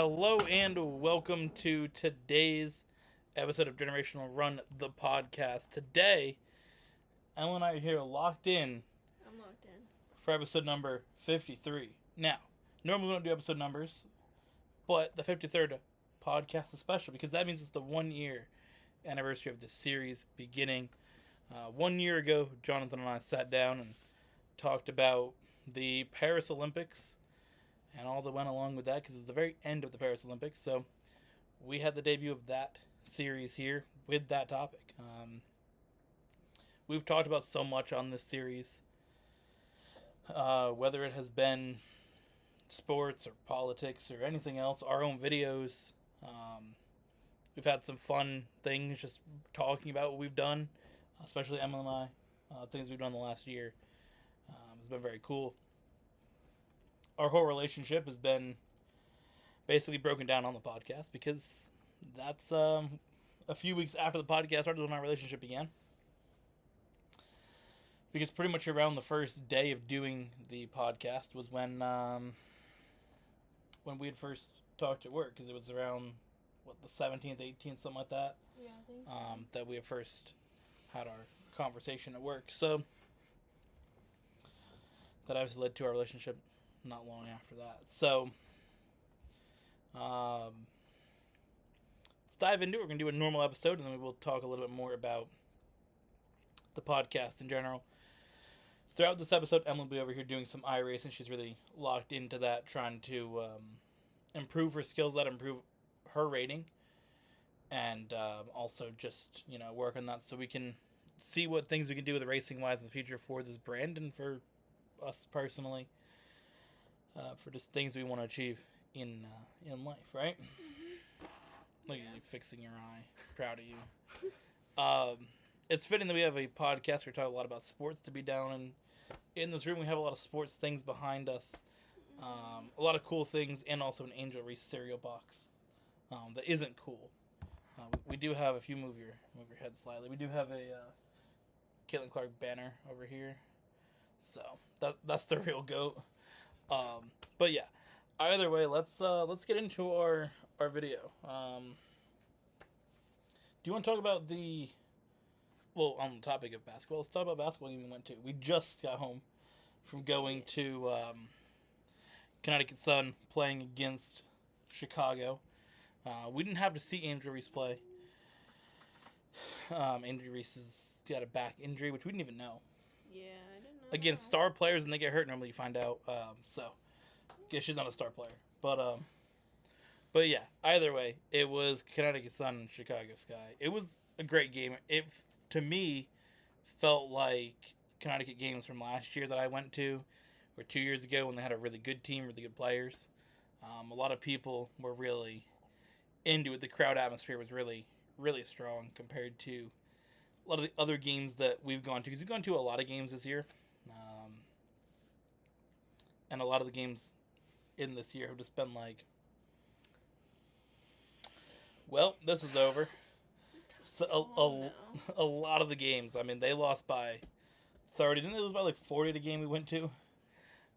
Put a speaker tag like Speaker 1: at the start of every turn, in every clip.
Speaker 1: Hello and welcome to today's episode of Generational Run, the podcast. Today, Ellen and I are here locked in
Speaker 2: I'm locked in.
Speaker 1: for episode number 53. Now, normally we don't do episode numbers, but the 53rd podcast is special because that means it's the 1 year anniversary of this series beginning. 1 year ago, Jonathan and I sat down and talked about the Paris Olympics and all that went along with that because it was the very end of the Paris Olympics. So we had the debut of that series here with that topic. We've talked about so much on this series, whether it has been sports or politics or anything else, our own videos. We've had some fun things just talking about what we've done, especially Emma and I, things we've done the last year. It's been very cool. Our whole relationship has been basically broken down on the podcast because that's a few weeks after the podcast started when our relationship began. Because pretty much around the first day of doing the podcast was when we had first talked at work, because it was around the 17th, 18th, something like that.
Speaker 2: Yeah, I think so.
Speaker 1: That we had first had our conversation at work. So that obviously led to our relationship not long after that. So let's dive into it. We're going to do a normal episode, and then we will talk a little bit more about the podcast in general. Throughout this episode, Emily will be over here doing some iRacing. She's really locked into that, trying to improve her skills, improve her rating, and also just work on that so we can see what things we can do with racing wise in the future for this brand and for us personally, for just things we want to achieve in life, right?
Speaker 2: Mm-hmm.
Speaker 1: Look at you fixing your eye. Proud of you. It's fitting that we have a podcast where we talk a lot about sports to be down in this room. We have a lot of sports things behind us, a lot of cool things, and also an Angel Reese cereal box that isn't cool. We do have, if you move your head slightly, we do have a Caitlin Clark banner over here, so that's the real goat. But yeah, either way, let's get into our video. Do you want to talk about on the topic of basketball, let's talk about basketball game we went to. We just got home from going to Connecticut Sun playing against Chicago. We didn't have to see Angel Reese play. Angel Reese has got a back injury, which we didn't even know.
Speaker 2: Yeah, I didn't know.
Speaker 1: Against star players, and they get hurt, normally you find out. So, yeah, she's not a star player. But yeah, either way, it was Connecticut Sun and Chicago Sky. It was a great game. It, to me, felt like Connecticut games from last year that I went to, or 2 years ago when they had a really good team, really good players. A lot of people were really into it. The crowd atmosphere was really, really strong compared to a lot of the other games that we've gone to. Because we've gone to a lot of games this year. And a lot of the games in this year have just been like, well, this is over. So a lot of the games, I mean, they lost by 30. Didn't they lose by like 40 the game we went to?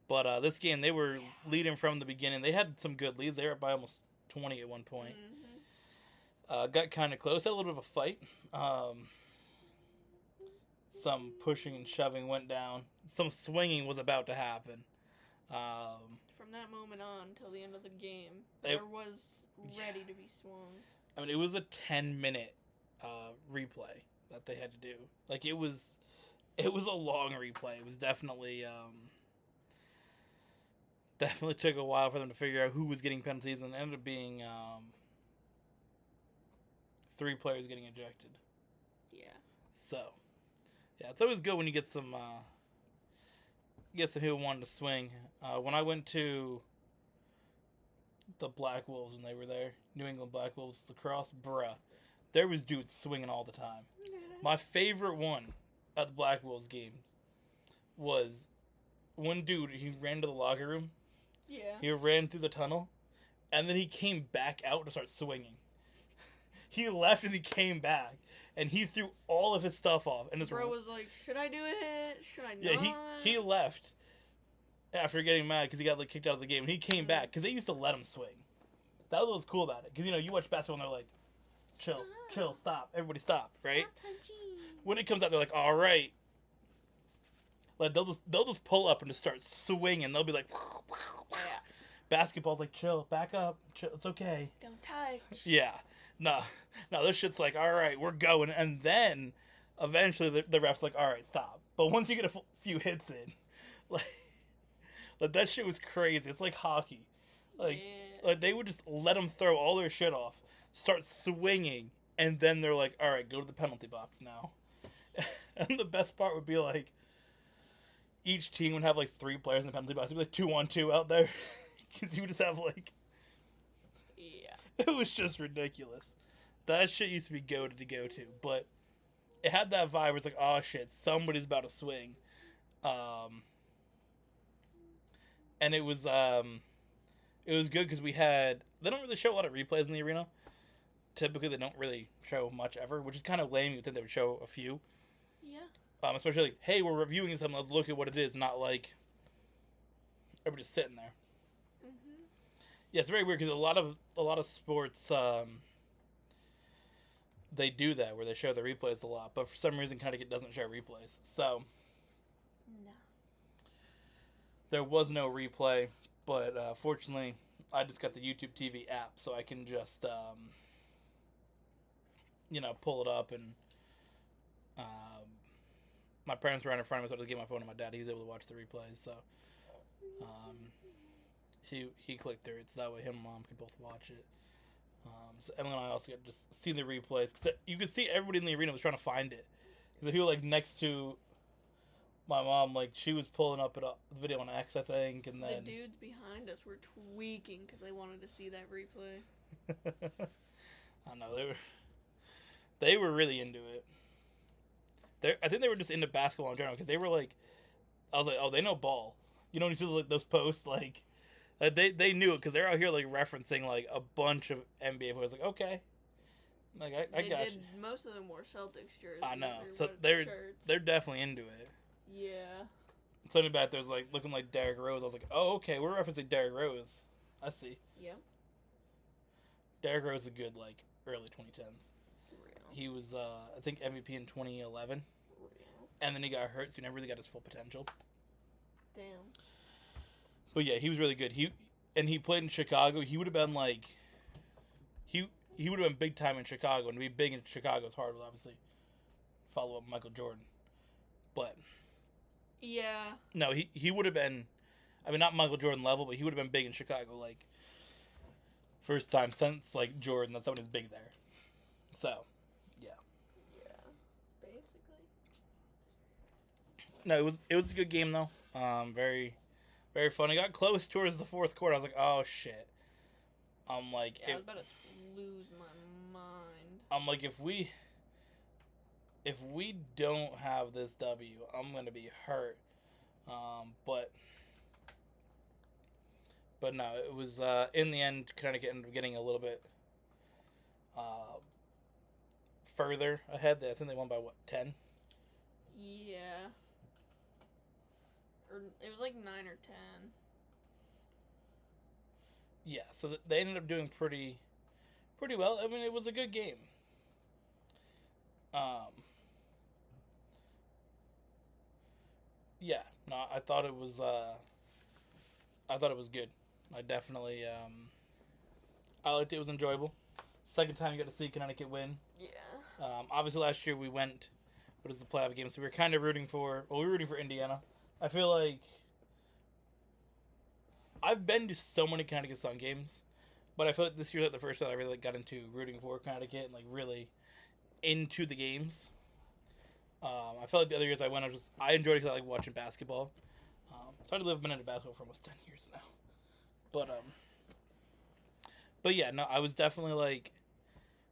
Speaker 1: But this game, they were leading from the beginning. They had some good leads. They were up by almost 20 at one point.
Speaker 2: Mm-hmm.
Speaker 1: Got kind of close. Had a little bit of a fight. Some pushing and shoving went down. Some swinging was about to happen.
Speaker 2: From that moment on till the end of the game, there was ready to be swung.
Speaker 1: I mean, it was a 10-minute replay that they had to do. Like, it was a long replay. It was definitely took a while for them to figure out who was getting penalties, and it ended up being 3 players getting ejected.
Speaker 2: Yeah.
Speaker 1: So, yeah, it's always good when you get some who wanted to swing. When I went to the Black Wolves when they were there, New England Black Wolves lacrosse, bruh, there was dudes swinging all the time. My favorite one at the Black Wolves games was one dude. He ran to the locker room.
Speaker 2: Yeah.
Speaker 1: He ran through the tunnel, and then he came back out to start swinging. He left and he came back, and he threw all of his stuff off. And his
Speaker 2: bro was like, "Should I do it? Should I not?"
Speaker 1: Yeah, he left after getting mad because he got kicked out of the game, and he came back because they used to let him swing. That was what was cool about it. Because, you watch basketball and they're like, chill, stop. Everybody stop, right?
Speaker 2: Stop touching.
Speaker 1: When it comes out, they're like, all right. Like, they'll just pull up and just start swinging. They'll be like,
Speaker 2: Yeah.
Speaker 1: Basketball's like, chill, back up. Chill, it's okay.
Speaker 2: Don't touch.
Speaker 1: Yeah. No, this shit's like, all right, we're going. And then, eventually, the ref's like, all right, stop. But once you get a few hits in, like that shit was crazy. It's like hockey. Like they would just let them throw all their shit off, start swinging, and then they're like, all right, go to the penalty box now. And the best part would be like, each team would have like 3 players in the penalty box. It'd be like 2-on-2 out there. Because you would just have like...
Speaker 2: Yeah.
Speaker 1: It was just ridiculous. That shit used to be goated to go to. But it had that vibe where it's like, oh shit, somebody's about to swing. And it was good because we had... They don't really show a lot of replays in the arena. Typically, they don't really show much ever, which is kind of lame. You'd think they would show a few.
Speaker 2: Yeah.
Speaker 1: Especially like, hey, we're reviewing something, let's look at what it is, not like everybody's sitting there.
Speaker 2: Mm-hmm.
Speaker 1: Yeah, it's very weird because a lot of sports, they do that where they show the replays a lot, but for some reason Connecticut doesn't show replays. So
Speaker 2: no,
Speaker 1: there was no replay, but fortunately, I just got the YouTube TV app, so I can just pull it up and. My parents were right in front of me, so I just gave my phone to my dad. He was able to watch the replays, so he clicked through it, so that way him and Mom could both watch it. So Emily and I also got to just see the replays, because you could see everybody in the arena was trying to find it. Because the people like next to my mom, like she was pulling up the video on X, I think, and then
Speaker 2: the dudes behind us were tweaking because they wanted to see that replay.
Speaker 1: I know they were really into it. I think they were just into basketball in general because they were like, I was like, oh, they know ball. You know when you see like those posts like they knew it because they're out here like referencing like a bunch of NBA players. Like okay, like I got you.
Speaker 2: Most of them wore Celtics jerseys.
Speaker 1: I know, so they're definitely into it.
Speaker 2: Yeah.
Speaker 1: Something back there's like looking like Derrick Rose. I was like, oh okay, we're referencing Derrick Rose. I see.
Speaker 2: Yep.
Speaker 1: Derrick Rose is a good like early 2010s. He was, I think, MVP in 2011. And then he got hurt, so he never really got his full potential.
Speaker 2: Damn.
Speaker 1: But yeah, he was really good. He played in Chicago. He would have been like... He would have been big time in Chicago. And to be big in Chicago is hard, obviously. Follow up Michael Jordan. But...
Speaker 2: Yeah.
Speaker 1: No, he would have been... I mean, not Michael Jordan level, but he would have been big in Chicago, like... First time since, like, Jordan that someone is big there. So... No, it was a good game though. Very, very fun. It got close towards the fourth quarter. I was like, oh shit. I'm like,
Speaker 2: I was about to lose my mind.
Speaker 1: I'm like, if we don't have this W, I'm gonna be hurt. But no, it was in the end, Connecticut ended up getting a little bit further ahead. I think they won by 10?
Speaker 2: Yeah. It was like 9 or 10.
Speaker 1: Yeah, so they ended up doing pretty well. I mean, it was a good game. Yeah, no, I thought it was good. I definitely I liked it. It was enjoyable. Second time you got to see Connecticut win.
Speaker 2: Yeah.
Speaker 1: Obviously last year we went. What is the playoff game? So we were kind of rooting for Indiana. I feel like I've been to so many Connecticut Sun games, but I feel like this year was the first time I really got into rooting for Connecticut and like really into the games. I felt like the other years I went, I enjoyed it because I like watching basketball. It's hard to believe I've been into basketball for almost 10 years now. But yeah, no, I was definitely like,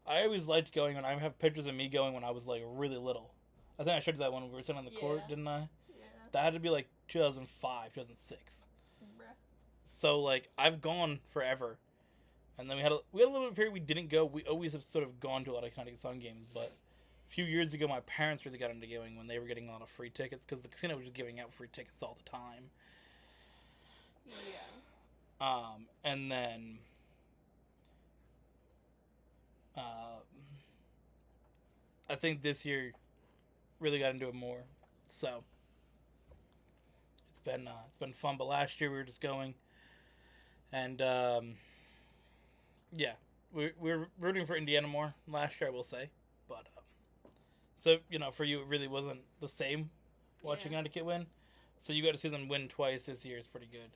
Speaker 1: I always liked going when I have pictures of me going when I was like really little. I think I showed you that one when we were sitting on the court, didn't I?
Speaker 2: Yeah.
Speaker 1: That had to be like 2005, 2006.
Speaker 2: Bruh.
Speaker 1: So like I've gone forever, and then we had a little bit of a period we didn't go. We always have sort of gone to a lot of Connecticut Sun games, but a few years ago my parents really got into going when they were getting a lot of free tickets because the casino was just giving out free tickets all the time.
Speaker 2: Yeah.
Speaker 1: And then I think this year really got into it more. So it's been fun. But last year we were just going, and yeah, we're rooting for Indiana more last year, I will say. But so for you, it really wasn't the same watching Connecticut win. So you got to see them win twice this year is pretty good.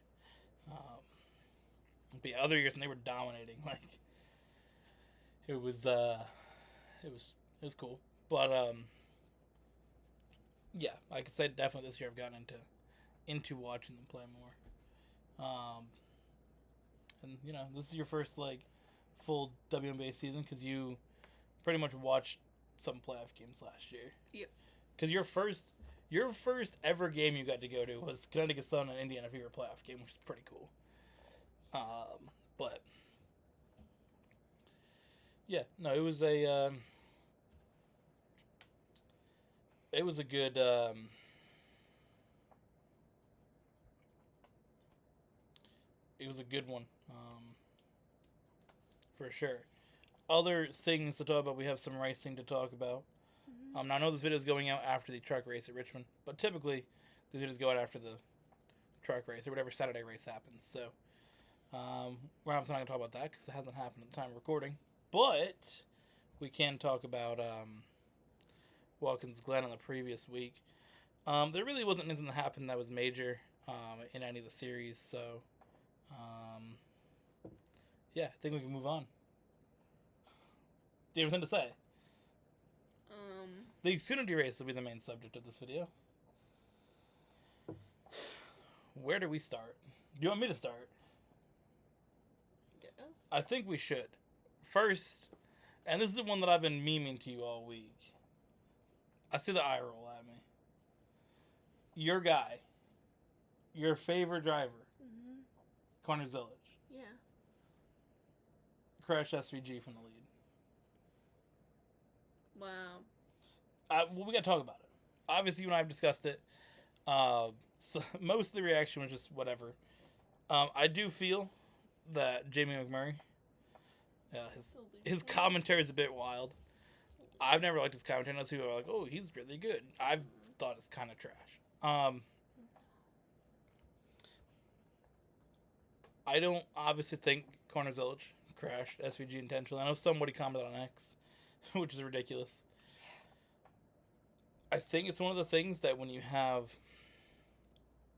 Speaker 1: But yeah, other years and they were dominating. Like it was cool. But yeah, like I said, definitely this year I've gotten into watching them play more. And this is your first like full WNBA season because you pretty much watched some playoff games last year.
Speaker 2: Yep.
Speaker 1: Because your first ever game you got to go to was Connecticut Sun and Indiana Fever playoff game, which is pretty cool. But yeah, no, it was a good one, for sure. Other things to talk about, we have some racing to talk about.
Speaker 2: Mm-hmm.
Speaker 1: Now I know this video is going out after the truck race at Richmond, but typically these videos go out after the truck race or whatever Saturday race happens. So we're obviously not going to talk about that because it hasn't happened at the time of recording. But we can talk about Watkins Glen on the previous week. There really wasn't anything that happened that was major in any of the series. So yeah, I think we can move on. Do you have anything to say? The Xfinity race will be the main subject of this video. Where do we start? Do you want me to start?
Speaker 2: Yes.
Speaker 1: I think we should. First, and this is the one that I've been memeing to you all week. I see the eye roll at me. Your guy. Your favorite driver.
Speaker 2: Mm-hmm.
Speaker 1: Connor Zilisch.
Speaker 2: Yeah.
Speaker 1: Crashed SVG from the lead.
Speaker 2: Wow.
Speaker 1: Well, we got to talk about it. Obviously, you and I have discussed it. So most of the reaction was just whatever. I do feel that Jamie McMurray, his commentary is a bit wild. I've never liked his commentary. Unless people are like, oh, he's really good. I've thought it's kind of trash. I don't obviously think Connor Zilisch crashed SVG intentionally. I know somebody commented on X, which is ridiculous. I think it's one of the things that when you have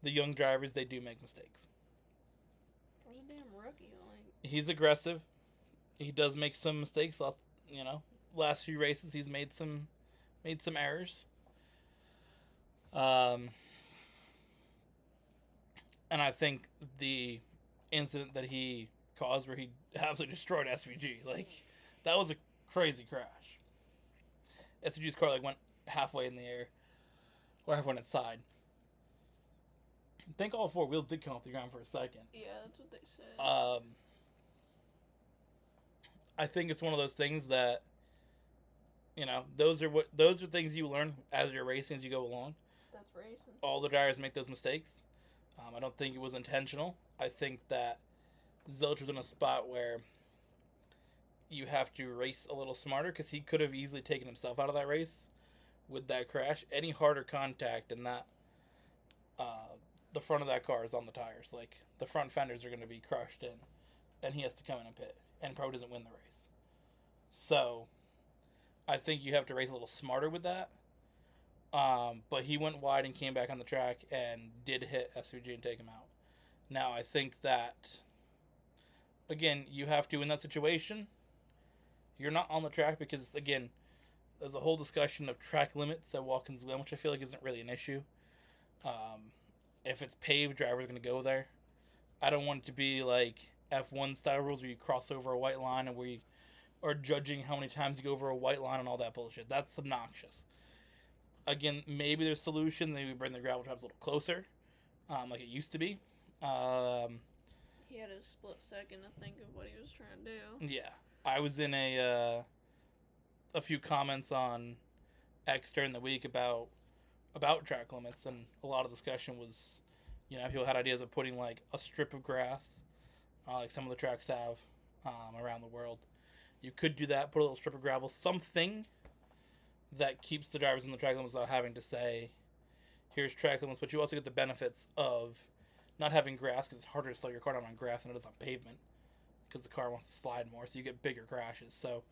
Speaker 1: the young drivers, they do make mistakes.
Speaker 2: There's a damn rookie.
Speaker 1: He's aggressive. He does make some mistakes. Last few races he's made some errors. And I think the incident that he caused where he absolutely destroyed SVG, that was a crazy crash. SVG's car went halfway in the air, or halfway on its side. I think all four wheels did come off the ground for a second.
Speaker 2: Yeah, that's what they said.
Speaker 1: I think it's one of those things that, those are things you learn as you're racing as you go along.
Speaker 2: That's racing.
Speaker 1: All the drivers make those mistakes. I don't think it was intentional. I think that Zilisch was in a spot where you have to race a little smarter because he could have easily taken himself out of that race with that crash. Any harder contact and that the front of that car is on the tires. The front fenders are going to be crushed in, and he has to come in and pit, and probably doesn't win the race. So I think you have to race a little smarter with that. But he went wide and came back on the track and did hit SVG and take him out. Now, I think that, again, you have to, in that situation, you're not on the track because, again, there's a whole discussion of track limits at Watkins Glen, which I feel like isn't really an issue. If it's paved, drivers are going to go there. I don't want it to be like F1 style rules where you cross over a white line and we are judging how many times you go over a white line and all that bullshit. That's obnoxious. Again, maybe there's a solution. Maybe bring the gravel traps a little closer, like it used to be.
Speaker 2: He had a split second to think of what he was trying to do.
Speaker 1: Yeah. I was in a few comments on X during the week about track limits, and a lot of discussion was, people had ideas of putting a strip of grass, like some of the tracks have around the world. You could do that, put a little strip of gravel, something that keeps the drivers in the track limits without having to say, here's track limits, but you also get the benefits of not having grass, because it's harder to slow your car down on grass than it is on pavement, because the car wants to slide more, so you get bigger crashes. So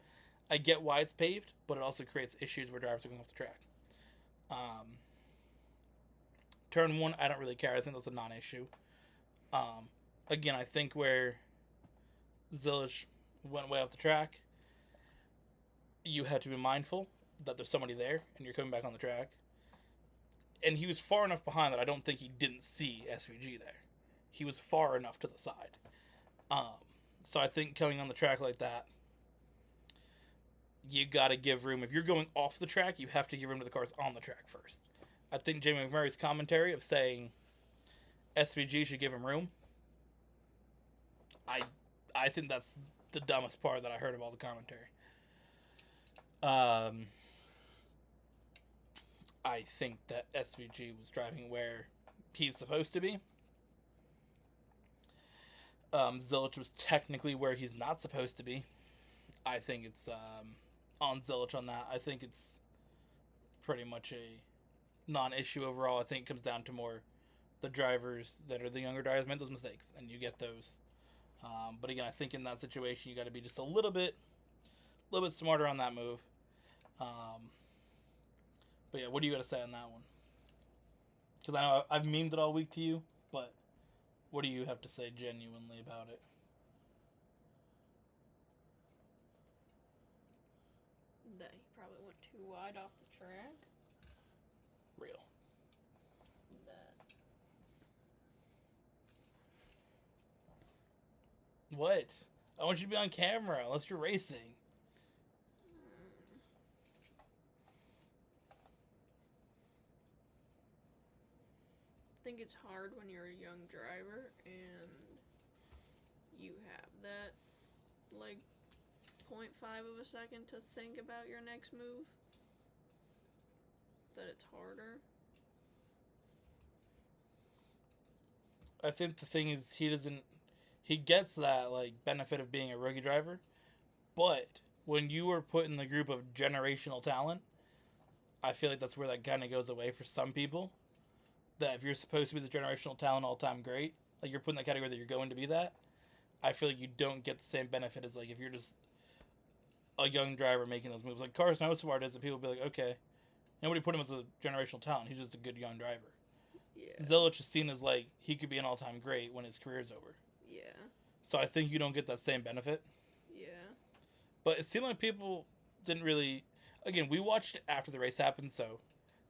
Speaker 1: I get why it's paved, but it also creates issues where drivers are going off the track. Turn 1, I don't really care. I think that's a non-issue. Again, I think where Zilisch went way off the track, you had to be mindful that there's somebody there and you're coming back on the track. And he was far enough behind that I don't think he didn't see SVG there. He was far enough to the side. So I think coming on the track like that, you got to give room. If you're going off the track, you have to give room to the cars on the track first. I think Jamie McMurray's commentary of saying SVG should give him room, I think that's the dumbest part that I heard of all the commentary. I think that SVG was driving where he's supposed to be. Zilisch was technically where he's not supposed to be. I think it's on Zilisch on that. I think it's pretty much a non-issue overall. I think it comes down to more the drivers that are the younger drivers made those mistakes, and you get those. But again, I think in that situation you got to be just a little bit smarter on that move. But yeah, what do you got to say on that one? Because I know I've memed it all week to you, but what do you have to say genuinely about it?
Speaker 2: That he probably went too wide off the track.
Speaker 1: Real.
Speaker 2: That.
Speaker 1: What? I want you to be on camera unless you're racing.
Speaker 2: I think it's hard when you're a young driver and you have that, like, 0.5 of a second to think about your next move. That it's harder.
Speaker 1: I think the thing is he gets that, like, benefit of being a rookie driver, but when you are put in the group of generational talent, I feel like that's where that kind of goes away for some people. That if you're supposed to be the generational talent all-time great, like you're put in that category that you're going to be that, I feel like you don't get the same benefit as like if you're just a young driver making those moves. Like Carson Oswald does it, people be like, okay, nobody put him as a generational talent. He's just a good young driver.
Speaker 2: Yeah.
Speaker 1: Zilisch is seen as like he could be an all-time great when his career's over.
Speaker 2: Yeah.
Speaker 1: So I think you don't get that same benefit.
Speaker 2: Yeah.
Speaker 1: But it seemed like people didn't really. Again, we watched it after the race happened, so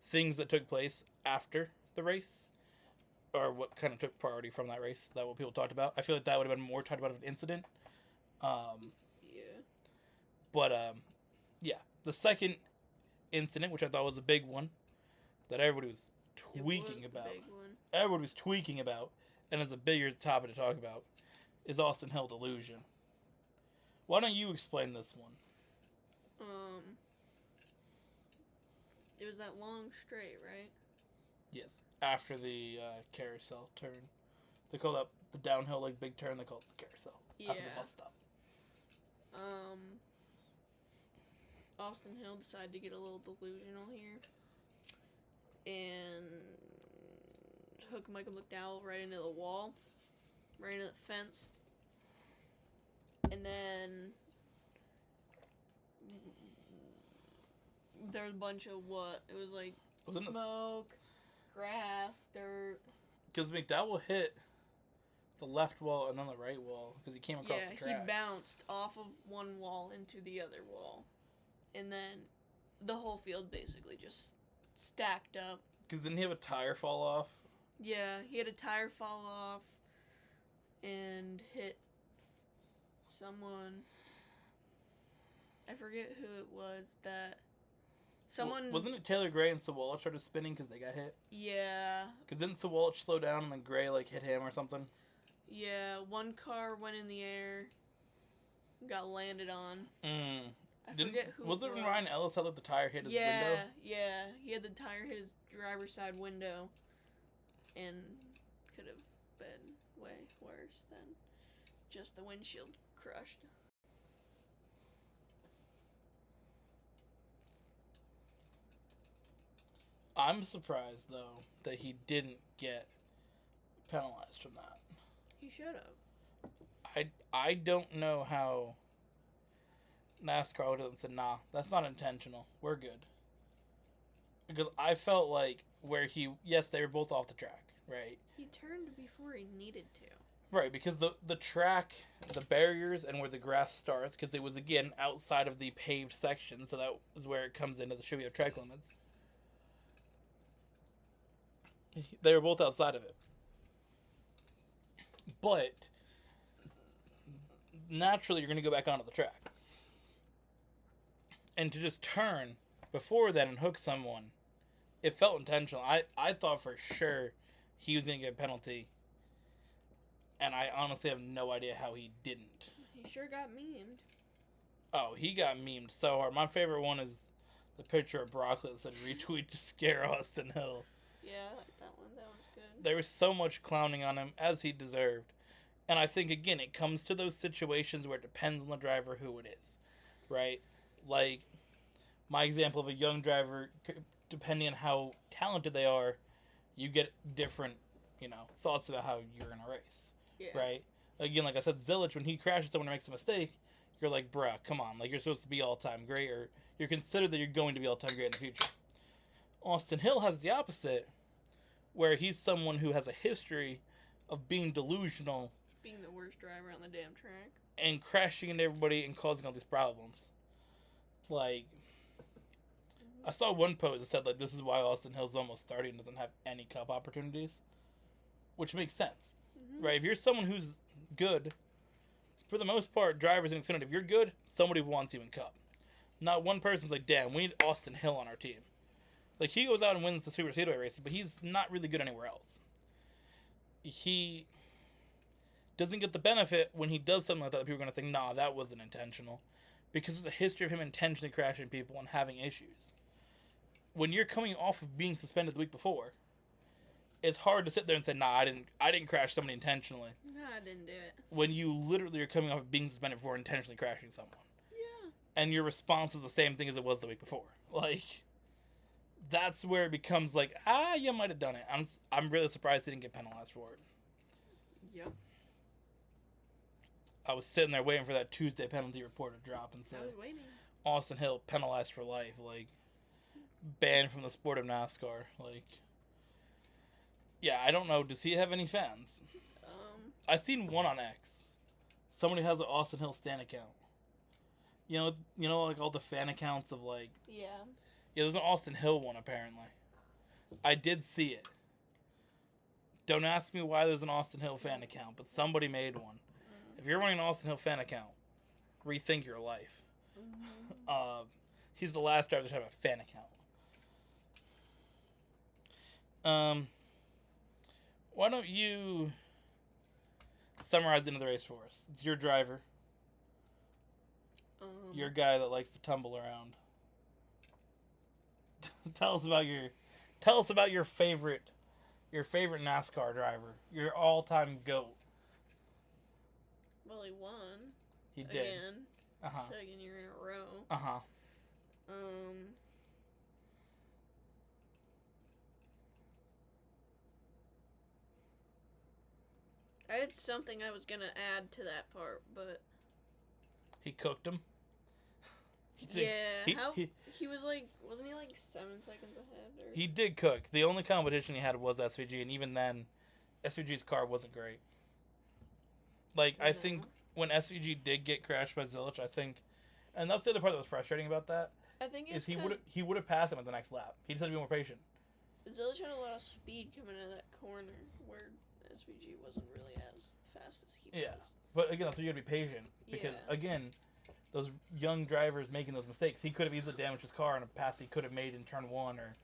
Speaker 1: things that took place after the race, or what kind of took priority from that race, that what people talked about. I feel like that would have been more talked about of an incident.
Speaker 2: Yeah.
Speaker 1: But yeah, the second incident, which I thought was a big one, that everybody was tweaking about.
Speaker 2: Big one.
Speaker 1: Everybody was tweaking about, and is a bigger topic to talk about, is Austin Hill delusion. Why don't you explain this one?
Speaker 2: It was that long straight, right?
Speaker 1: Yes, after the carousel turn. They call that the downhill, like, big turn. They call it the carousel.
Speaker 2: Yeah.
Speaker 1: After the bus stop.
Speaker 2: Austin Hill decided to get a little delusional here. And hook Michael McDowell right into the wall. Right into the fence. And then there's a bunch of what? It was like smoke, grass, dirt.
Speaker 1: Because McDowell hit the left wall and then the right wall because he came across the track.
Speaker 2: Yeah, he bounced off of one wall into the other wall. And then the whole field basically just stacked up.
Speaker 1: Because didn't he have a tire fall off?
Speaker 2: Yeah, he had a tire fall off and hit someone. I forget who it was that... Someone...
Speaker 1: Wasn't it Taylor Gray and Zilisch started spinning because they got hit?
Speaker 2: Yeah.
Speaker 1: Because didn't Zilisch slow down and then Gray, like, hit him or something?
Speaker 2: Yeah, one car went in the air, got landed on. I forget who
Speaker 1: was it when Ryan Ellis had, like, the tire hit his window?
Speaker 2: Yeah. He had the tire hit his driver's side window. And could have been way worse than just the windshield crushed.
Speaker 1: I'm surprised, though, that he didn't get penalized from that.
Speaker 2: He should have.
Speaker 1: I don't know how NASCAR would have said, nah, that's not intentional. We're good. Because I felt like yes, they were both off the track, right?
Speaker 2: He turned before he needed to.
Speaker 1: Right, because the track, the barriers, and where the grass starts, because it was, again, outside of the paved section, so that is where it comes into the should we have track limits. They were both outside of it. But naturally, you're going to go back onto the track. And to just turn before that and hook someone, it felt intentional. I thought for sure he was going to get a penalty. And I honestly have no idea how he didn't.
Speaker 2: He sure got memed.
Speaker 1: Oh, he got memed so hard. My favorite one is the picture of Broccoli that said retweet to scare Austin Hill.
Speaker 2: Yeah, I like that one. That one's good.
Speaker 1: There was so much clowning on him, as he deserved. And I think, again, it comes to those situations where it depends on the driver who it is. Right? Like, my example of a young driver, depending on how talented they are, you get different, thoughts about how you're going to race.
Speaker 2: Yeah.
Speaker 1: Right? Again, like I said, Zilisch, when he crashes someone or makes a mistake, you're like, bruh, come on. Like, you're supposed to be all-time great, or you're considered that you're going to be all-time great in the future. Austin Hill has the opposite, where he's someone who has a history of being delusional.
Speaker 2: Being the worst driver on the damn track.
Speaker 1: And crashing into everybody and causing all these problems. Like, I saw one post that said, like, this is why Austin Hill's almost starting and doesn't have any cup opportunities. Which makes sense. Mm-hmm. Right? If you're someone who's good, for the most part, drivers in Xfinity, if you're good, somebody wants you in cup. Not one person's like, damn, we need Austin Hill on our team. Like, he goes out and wins the Super Speedway races, but he's not really good anywhere else. He doesn't get the benefit when he does something like that people are going to think, nah, that wasn't intentional. Because there's a history of him intentionally crashing people and having issues. When you're coming off of being suspended the week before, it's hard to sit there and say, nah, I didn't crash somebody intentionally.
Speaker 2: No, I didn't do it.
Speaker 1: When you literally are coming off of being suspended for intentionally crashing someone.
Speaker 2: Yeah.
Speaker 1: And your response is the same thing as it was the week before. Like, that's where it becomes like, you might have done it. I'm really surprised he didn't get penalized for it.
Speaker 2: Yep.
Speaker 1: I was sitting there waiting for that Tuesday penalty report to drop and say,
Speaker 2: I was waiting.
Speaker 1: Austin Hill penalized for life, like, banned from the sport of NASCAR. Like, yeah, I don't know. Does he have any fans? I seen one on X. Somebody has an Austin Hill Stan account. You know, like all the fan accounts of like.
Speaker 2: Yeah.
Speaker 1: Yeah, there's an Austin Hill one apparently. I did see it. Don't ask me why there's an Austin Hill fan account, but somebody made one. If you're running an Austin Hill fan account, rethink your life. Mm-hmm. He's the last driver to have a fan account. Why don't you summarize the end of the race for us? It's your driver. Your guy that likes to tumble around. Tell us about your favorite NASCAR driver. Your all-time GOAT.
Speaker 2: Well, he won.
Speaker 1: He did.
Speaker 2: Again.
Speaker 1: Uh-huh.
Speaker 2: Second year in a row.
Speaker 1: Uh-huh.
Speaker 2: I had something I was gonna add to that part, but
Speaker 1: he cooked him.
Speaker 2: He was like, wasn't he like 7 seconds ahead? Or?
Speaker 1: He did cook. The only competition he had was SVG, and even then, SVG's car wasn't great. Like, I think when SVG did get crashed by Zilisch, and that's the other part that was frustrating about that.
Speaker 2: I think it's
Speaker 1: he would have passed him at the next lap. He just had to be more patient.
Speaker 2: Zilisch had a lot of speed coming out of that corner where SVG wasn't really as fast as he was.
Speaker 1: Yeah, but again, that's why you gotta be patient because again, those young drivers making those mistakes, he could have easily damaged his car in a pass he could have made in turn 1 or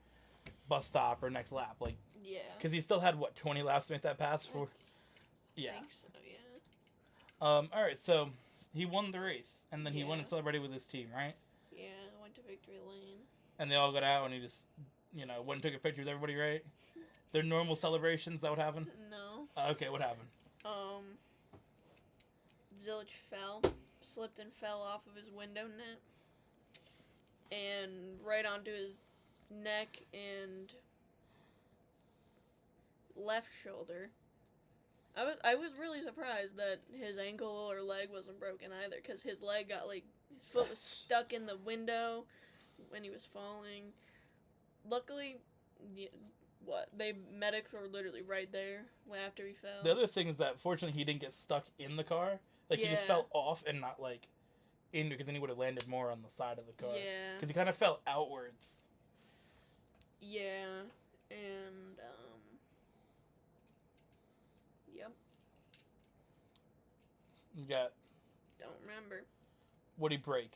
Speaker 1: bus stop or next lap, like because he still had 20 laps to make that pass for. Yeah.
Speaker 2: I think so, yeah.
Speaker 1: All right, so he won the race, and then he went and celebrated with his team, right?
Speaker 2: Yeah, went to victory lane.
Speaker 1: And they all got out, and he just, went and took a picture with everybody, right? Their normal celebrations, that would happen?
Speaker 2: No.
Speaker 1: Okay, what happened?
Speaker 2: Zilisch slipped and fell off of his window net, and right onto his neck and left shoulder. I was really surprised that his ankle or leg wasn't broken either, because his leg got, like, his foot was stuck in the window when he was falling. Luckily, medics were literally right there after he fell.
Speaker 1: The other thing is that, fortunately, he didn't get stuck in the car. Like, he just fell off and not, like, in, because then he would have landed more on the side of the car.
Speaker 2: Yeah.
Speaker 1: Because he kind of fell outwards.
Speaker 2: Yeah, and, yep.
Speaker 1: You got...
Speaker 2: Don't remember.
Speaker 1: What'd he break?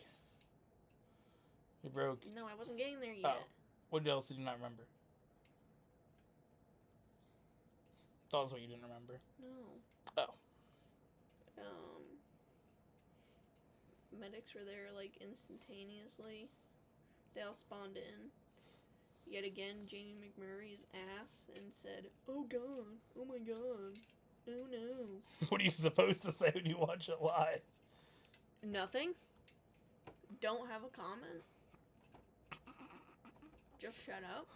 Speaker 1: He broke...
Speaker 2: No, I wasn't getting there yet.
Speaker 1: Oh. What else did you not remember? That was what you didn't remember.
Speaker 2: No.
Speaker 1: Oh.
Speaker 2: Medics were there, like, instantaneously. They all spawned in. Yet again, Jamie McMurray's ass and said, "Oh God, oh my God, oh no."
Speaker 1: What are you supposed to say when you watch it live?
Speaker 2: Nothing. Don't have a comment. Just shut up.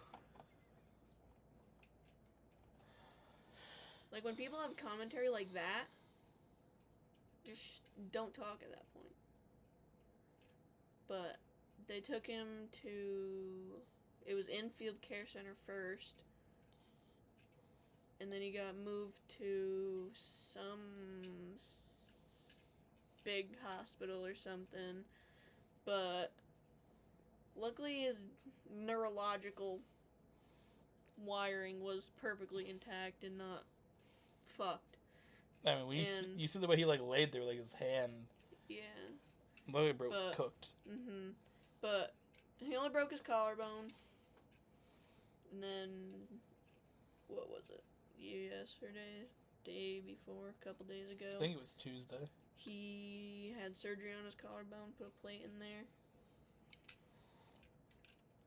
Speaker 2: Like, when people have commentary like that, just don't talk at that point. But they took him to... It was Infield Care Center first. And then he got moved to some big hospital or something. But luckily his neurological wiring was perfectly intact and not fucked.
Speaker 1: I mean, you see the way he, like, laid there, like, his hand.
Speaker 2: Yeah.
Speaker 1: The way bro was cooked.
Speaker 2: Mm-hmm. But he only broke his collarbone. And then, what was it? Yesterday? Day before? A couple days ago?
Speaker 1: I think it was Tuesday.
Speaker 2: He had surgery on his collarbone, put a plate in there.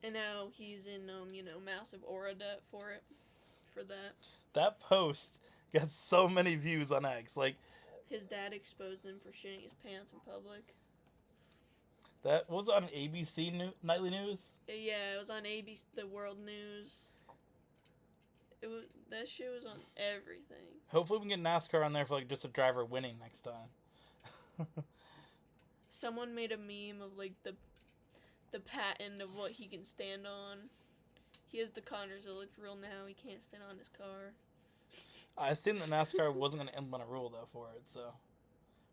Speaker 2: And now he's in, massive aura debt for it. For that.
Speaker 1: That post got so many views on X. Like,
Speaker 2: his dad exposed him for shitting his pants in public.
Speaker 1: That was on ABC Nightly News?
Speaker 2: Yeah, it was on ABC, the World News. That shit was on everything.
Speaker 1: Hopefully we can get NASCAR on there for, like, just a driver winning next time.
Speaker 2: Someone made a meme of, like, the patent of what he can stand on. He has the Connor Zilisch rule now. He can't stand on his car.
Speaker 1: I assumed that NASCAR wasn't going to implement a rule, though, for it, so...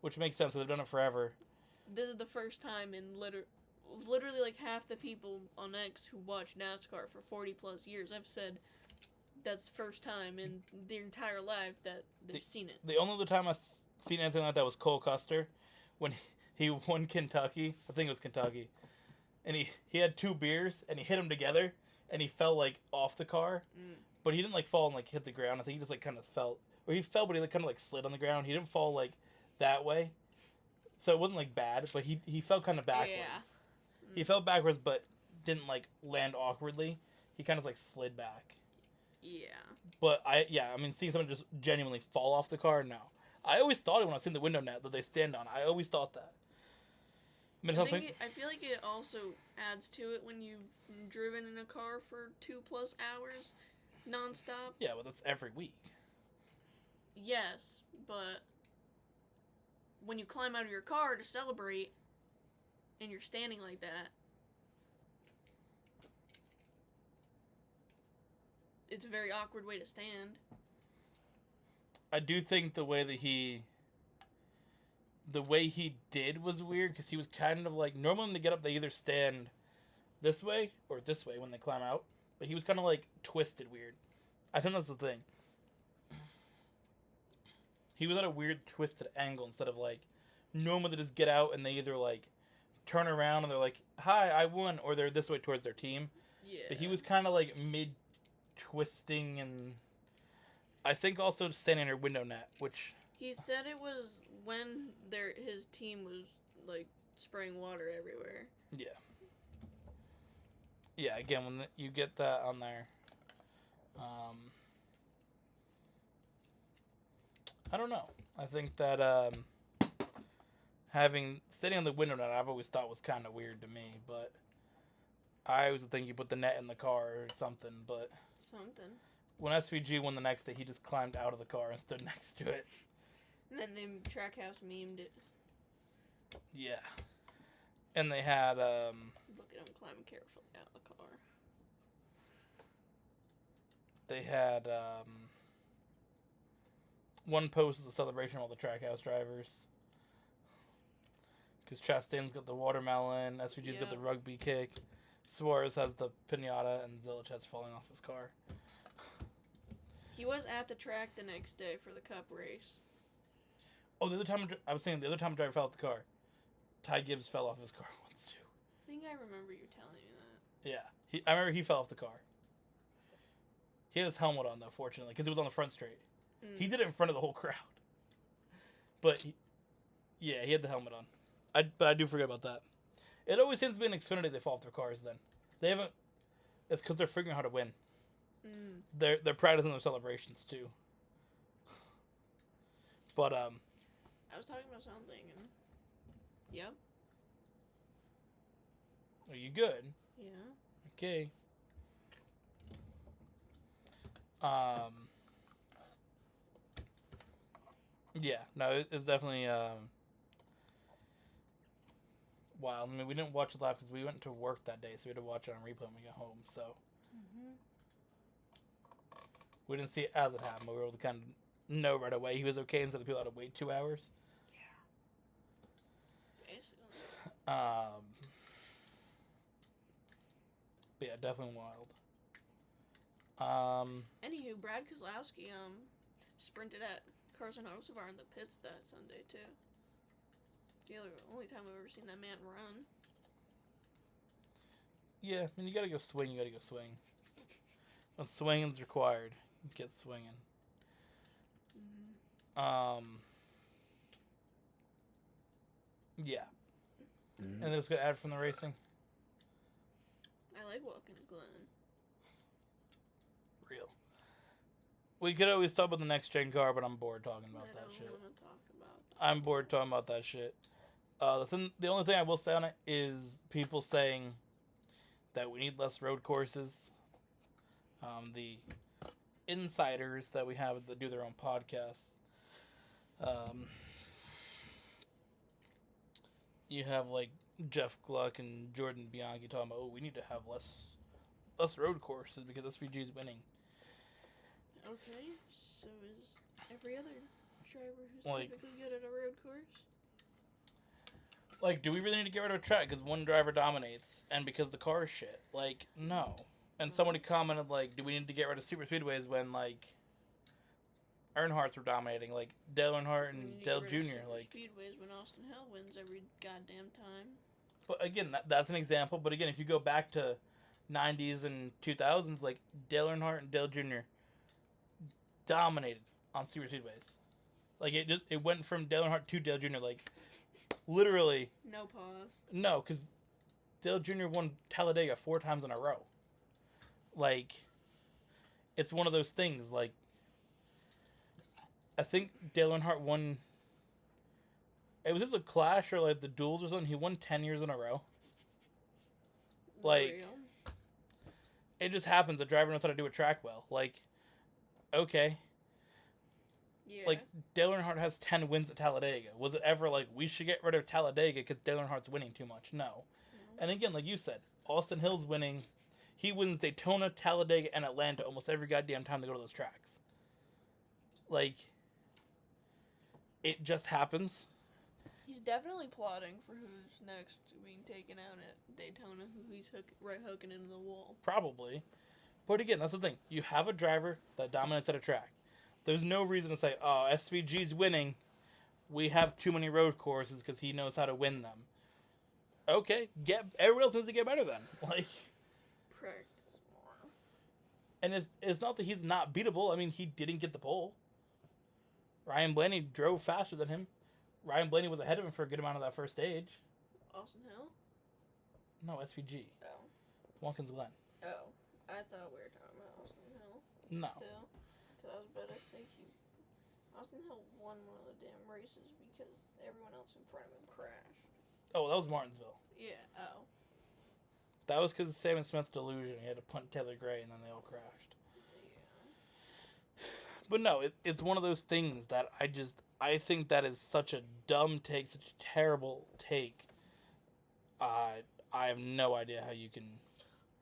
Speaker 1: Which makes sense, because they've done it forever.
Speaker 2: This is the first time in literally, like, half the people on X who watch NASCAR for 40-plus years have said that's the first time in their entire life that they've seen it.
Speaker 1: The only other time I've seen anything like that was Cole Custer, when he won Kentucky. I think it was Kentucky. And he had 2 beers, and he hit them together, and he fell, like, off the car. But he didn't, like, fall and, like, hit the ground. I think he just, like, kind of fell. Or he fell, but he, like, kind of, like, slid on the ground. He didn't fall, like, that way. So it wasn't, like, bad, but he fell kind of backwards. Yeah. He fell backwards, but didn't, like, land awkwardly. He kind of, like, slid back.
Speaker 2: Yeah.
Speaker 1: But, I mean, seeing someone just genuinely fall off the car, no. I always thought it when I was in the window net that they stand on. I always thought that.
Speaker 2: I feel like it also adds to it when you've driven in a car for 2+ hours nonstop.
Speaker 1: Yeah, well, that's every week.
Speaker 2: Yes, but when you climb out of your car to celebrate and you're standing like that, it's a very awkward way to stand.
Speaker 1: I do think the way he did was weird, because he was kind of like, normally when they get up, they either stand this way or this way when they climb out, but he was kind of like twisted weird. I think that's the thing. He was at a weird twisted angle instead of like, normally they just get out and they either like turn around and they're like, "Hi, I won," or they're this way towards their team.
Speaker 2: Yeah.
Speaker 1: But he was kind of like mid twisting, and I think also standing in a window net, which
Speaker 2: he said it was when his team was like spraying water everywhere.
Speaker 1: Yeah. Yeah, again, when you get that on there, I don't know. I think that standing on the window net, I've always thought was kind of weird to me, but I always think you put the net in the car or something, but...
Speaker 2: Something.
Speaker 1: when SVG won the next day, he just climbed out of the car and stood next to it.
Speaker 2: And then the Trackhouse memed it.
Speaker 1: Yeah. And they had,
Speaker 2: Look at him climbing carefully out of the car.
Speaker 1: They had, one post of the celebration of all the Trackhouse drivers. Because Chastain's got the watermelon, SVG's got the rugby kick, Suarez has the pinata, and Zilisch has falling off his car.
Speaker 2: He was at the track the next day for the Cup race.
Speaker 1: Oh, the other time I driver fell off the car. Ty Gibbs fell off his car once too.
Speaker 2: I think I remember you telling me that.
Speaker 1: Yeah, I remember he fell off the car. He had his helmet on though, fortunately, because it was on the front straight. He did it in front of the whole crowd. But he had the helmet on. But I do forget about that. It always seems to be in Xfinity they fall off their cars. Then they haven't. It's because they're figuring out how to win. They're practicing their celebrations too. But
Speaker 2: I was talking about something and. Yep.
Speaker 1: Are you good?
Speaker 2: Yeah.
Speaker 1: Okay. Yeah. No, it's definitely wild. I mean, we didn't watch it live because we went to work that day, so we had to watch it on replay when we got home. So we didn't see it as it happened, but we were able to kind of know right away he was okay instead of people had to wait 2 hours.
Speaker 2: Yeah. Basically.
Speaker 1: But yeah, definitely wild.
Speaker 2: Anywho, Brad Keselowski sprinted at Carson Hocevar in the pits that Sunday too. It's the only time I've ever seen that man run.
Speaker 1: Yeah, I mean, you gotta go swing. When swinging's required, get swinging. Yeah. And there's a good ad from the racing.
Speaker 2: I like Watkins Glen.
Speaker 1: Real. We could always talk about the next gen car, but I'm bored talking about that shit.
Speaker 2: I don't want to talk about that.
Speaker 1: I'm bored talking about that shit. The only thing I will say on it is people saying that we need less road courses. The insiders that we have that do their own podcasts. You have like Jeff Gluck and Jordan Bianchi talking about, we need to have less road courses because SVG is winning.
Speaker 2: Okay, so is every other driver who's
Speaker 1: Like,
Speaker 2: typically good at a road course?
Speaker 1: Like, do we really need to get rid of a track because one driver dominates and because the car is shit? Like, no. And somebody commented, like, do we need to get rid of super speedways when, like, Earnhardt's were dominating, like Dale Earnhardt and Dale Jr. Like
Speaker 2: speedways when Austin Hill wins every goddamn time.
Speaker 1: But again, that's an example. But again, if you go back to 90s and 2000s, like Dale Earnhardt and Dale Jr. dominated on super speedways. Like it went from Dale Earnhardt to Dale Jr. Like literally.
Speaker 2: No pause.
Speaker 1: No, because Dale Jr. won Talladega 4 times in a row. Like it's one of those things. Like I think Dale Earnhardt won. It was either the Clash or like the Duels or something. He won 10 years in a row. Like, it just happens. A driver knows how to do a track well. Like, okay.
Speaker 2: Yeah.
Speaker 1: Like, Dale Earnhardt has 10 wins at Talladega. Was it ever like, we should get rid of Talladega because Dale Earnhardt's winning too much? No. And again, like you said, Austin Hill's winning. He wins Daytona, Talladega, and Atlanta almost every goddamn time they go to those tracks. Like, it just happens.
Speaker 2: He's definitely plotting for who's next being taken out at Daytona, who he's hooking into the wall.
Speaker 1: Probably. But again, that's the thing. You have a driver that dominates at a track. There's no reason to say, oh, SVG's winning. We have too many road courses because he knows how to win them. Okay, everyone else needs to get better then. Like,
Speaker 2: practice more.
Speaker 1: And it's not that he's not beatable. I mean, he didn't get the pole. Ryan Blaney drove faster than him. Ryan Blaney was ahead of him for a good amount of that first stage.
Speaker 2: Austin Hill?
Speaker 1: No, SVG.
Speaker 2: Oh.
Speaker 1: Watkins Glen.
Speaker 2: Oh. I thought we were talking about Austin Hill.
Speaker 1: No.
Speaker 2: Still. Because I was about to say Austin Hill won one of the damn races because everyone else in front of him crashed.
Speaker 1: Oh, that was Martinsville.
Speaker 2: Yeah, oh.
Speaker 1: That was because of Sam Smith's delusion. He had to punt Taylor Gray and then they all crashed. But no, it's one of those things that I think that is such a dumb take, such a terrible take. I have no idea how you can.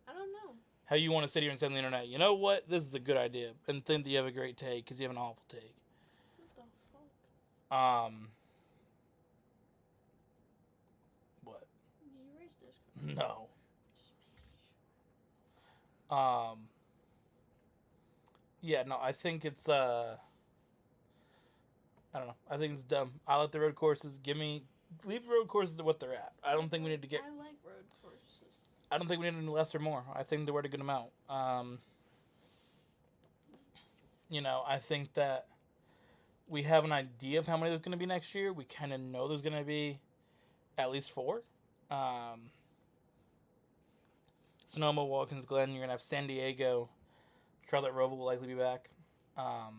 Speaker 2: I don't know.
Speaker 1: How you want to sit here and say on the internet, you know what, this is a good idea, and think that you have a great take because you have an awful take.
Speaker 2: What the fuck?
Speaker 1: What?
Speaker 2: You erased this.
Speaker 1: No.
Speaker 2: Just making sure.
Speaker 1: Yeah, no, I think it's I don't know. I think it's dumb. I like the road courses. Leave the road courses at what they're at. I don't think we need to get.
Speaker 2: I like road courses.
Speaker 1: I don't think we need any less or more. I think they were at a good amount. I think that we have an idea of how many there's going to be next year. We kind of know there's going to be at least 4. Sonoma, Watkins Glen. You're going to have San Diego. Charlotte Roval will likely be back.
Speaker 2: Yeah.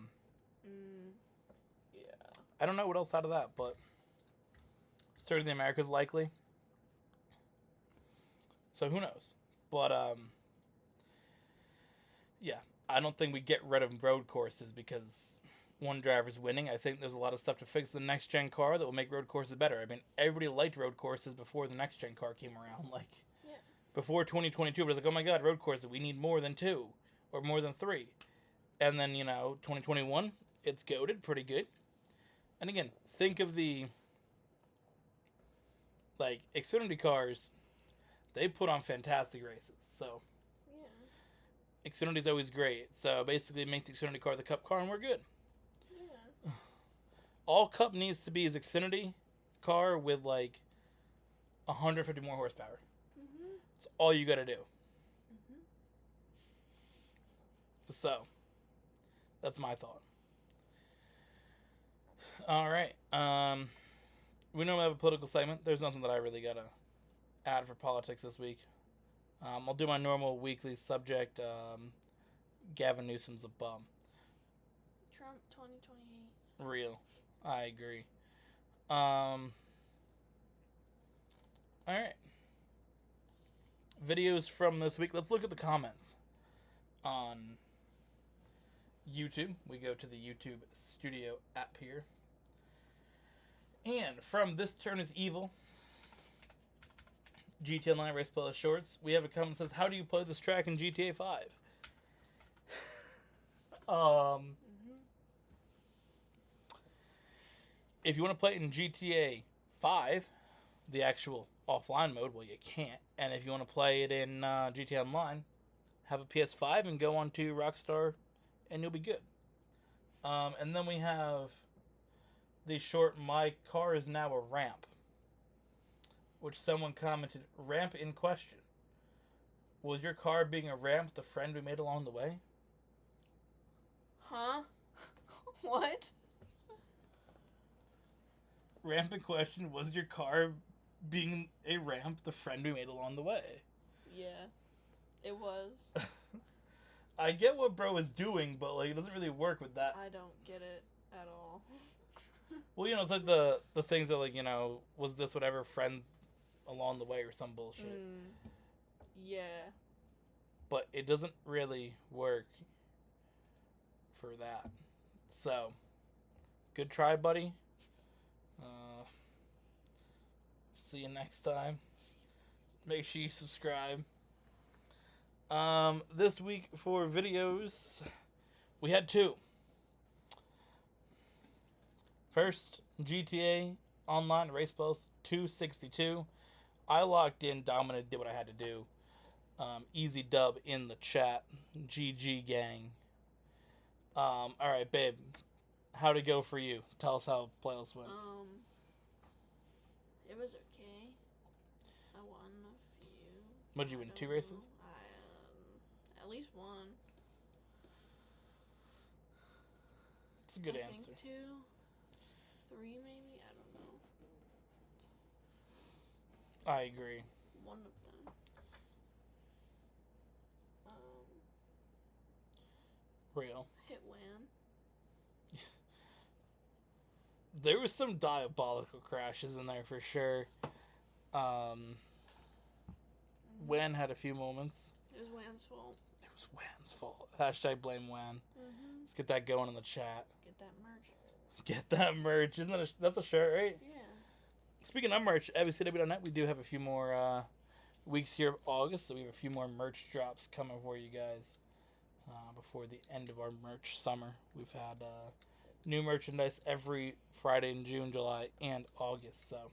Speaker 1: I don't know what else out of that, but Circuit of the Americas likely. So who knows? But yeah, I don't think we get rid of road courses because one driver's winning. I think there's a lot of stuff to fix the next gen car that will make road courses better. I mean, everybody liked road courses before the next gen car came around. Like,
Speaker 2: yeah.
Speaker 1: Before 2022, it was like, oh my god, road courses, we need more than 2 or more than 3. And then 2021, it's goated pretty good. And again, think of the Xfinity cars. They put on fantastic races, so
Speaker 2: Yeah.
Speaker 1: Xfinity's always great. So basically, make the Xfinity car the Cup car, and we're good.
Speaker 2: Yeah.
Speaker 3: All Cup needs to be is Xfinity car with 150 more horsepower.
Speaker 2: Mhm.
Speaker 3: That's all you got to do.
Speaker 2: Mhm.
Speaker 3: So, that's my thought. All right. We normally have a political segment. There's nothing that I really got to add for politics this week. I'll do my normal weekly subject. Gavin Newsom's a bum.
Speaker 2: Trump 2028.
Speaker 3: Real. I agree. All right. Videos from this week. Let's look at the comments on YouTube. We go to the YouTube Studio app here. And from This Turn is Evil, GTA Online Race Playlist Shorts, we have a comment that says, how do you play this track in GTA 5?
Speaker 2: Mhm.
Speaker 3: If you want to play it in GTA 5, the actual offline mode, well, you can't. And if you want to play it in GTA Online, have a PS5 and go on to Rockstar, and you'll be good. And then we have the short, my car is now a ramp, which someone commented, ramp in question. Was your car being a ramp the friend we made along the way?
Speaker 2: Huh? What?
Speaker 3: Ramp in question, was your car being a ramp the friend we made along the way?
Speaker 2: Yeah. It was.
Speaker 3: I get what bro is doing, but it doesn't really work with that.
Speaker 2: I don't get it at all.
Speaker 3: Well, it's like the things that was this whatever friends along the way or some bullshit.
Speaker 2: Yeah.
Speaker 3: But it doesn't really work for that. So, good try, buddy. See you next time. Make sure you subscribe. This week for videos, we had 2. First, GTA Online Race Plus 262. I logged in, dominated, did what I had to do. Easy dub in the chat. GG gang. Alright, babe. How'd it go for you? Tell us how playoffs went.
Speaker 2: It was okay. I won a few.
Speaker 3: What'd you win, 2 races?
Speaker 2: At least one.
Speaker 3: It's a good
Speaker 2: I
Speaker 3: answer.
Speaker 2: think 2, 3 maybe. I don't know.
Speaker 3: I agree.
Speaker 2: One of them.
Speaker 3: Real.
Speaker 2: Hit win.
Speaker 3: There was some diabolical crashes in there for sure. Wen had a few moments.
Speaker 2: It was Wan's fault.
Speaker 3: It was Wan's fault. Hashtag blame Wan.
Speaker 2: Mm-hmm.
Speaker 3: Let's get that going in the chat.
Speaker 2: Get that merch.
Speaker 3: Get that merch. Isn't that that's a shirt, right?
Speaker 2: Yeah.
Speaker 3: Speaking of merch, epiccw.net, we do have a few more weeks here of August, so we have a few more merch drops coming for you guys before the end of our merch summer. We've had new merchandise every Friday in June, July, and August, so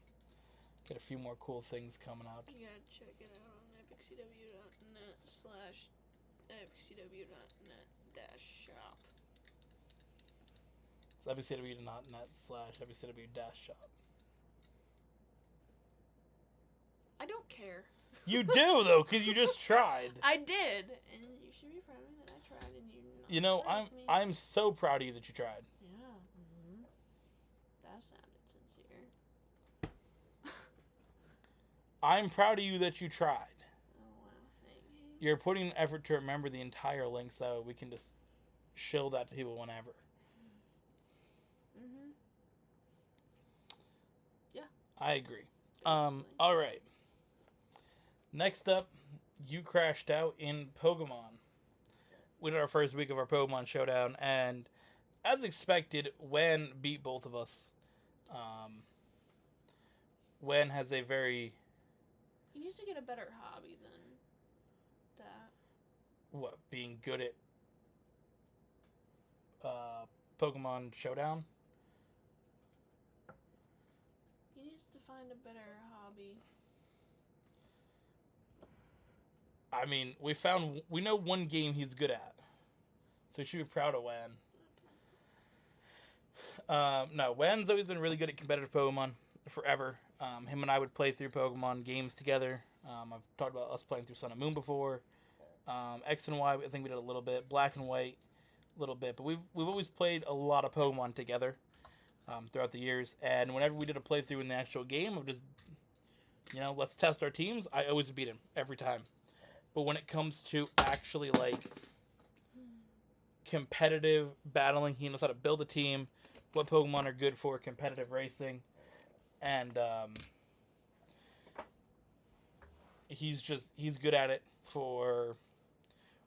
Speaker 3: get a few more cool things coming out.
Speaker 2: You gotta check it out on epiccw.net/epiccw.net-shop.
Speaker 3: It's epiccw.net/epiccw-shop.
Speaker 2: I don't care.
Speaker 3: You do, though, because you just tried.
Speaker 2: I did, and you should be proud of me that I tried, and
Speaker 3: You know, I'm so proud of you that you tried.
Speaker 2: Yeah. Mm-hmm. That sounded sincere.
Speaker 3: I'm proud of you that you tried.
Speaker 2: Oh wow, thank you.
Speaker 3: You're putting an effort to remember the entire link so we can just show that to people whenever.
Speaker 2: Mm-hmm.
Speaker 3: I agree.
Speaker 2: Basically.
Speaker 3: All right. Next up, you crashed out in Pokemon. We did our first week of our Pokemon Showdown, and as expected, Wen beat both of us. Wen has a very...
Speaker 2: He needs to get a better hobby than that.
Speaker 3: What, being good at Pokemon Showdown?
Speaker 2: He needs to find a better hobby.
Speaker 3: I mean, we know one game he's good at. So you should be proud of Wen. No, Wen's always been really good at competitive Pokemon forever. Him and I would play through Pokemon games together. I've talked about us playing through Sun and Moon before. X and Y, I think we did a little bit. Black and White, a little bit. But we've always played a lot of Pokemon together throughout the years. And whenever we did a playthrough in the actual game of just, let's test our teams, I always beat him every time. But when it comes to actually, competitive battling, he knows how to build a team, what Pokemon are good for competitive racing, and he's good at it for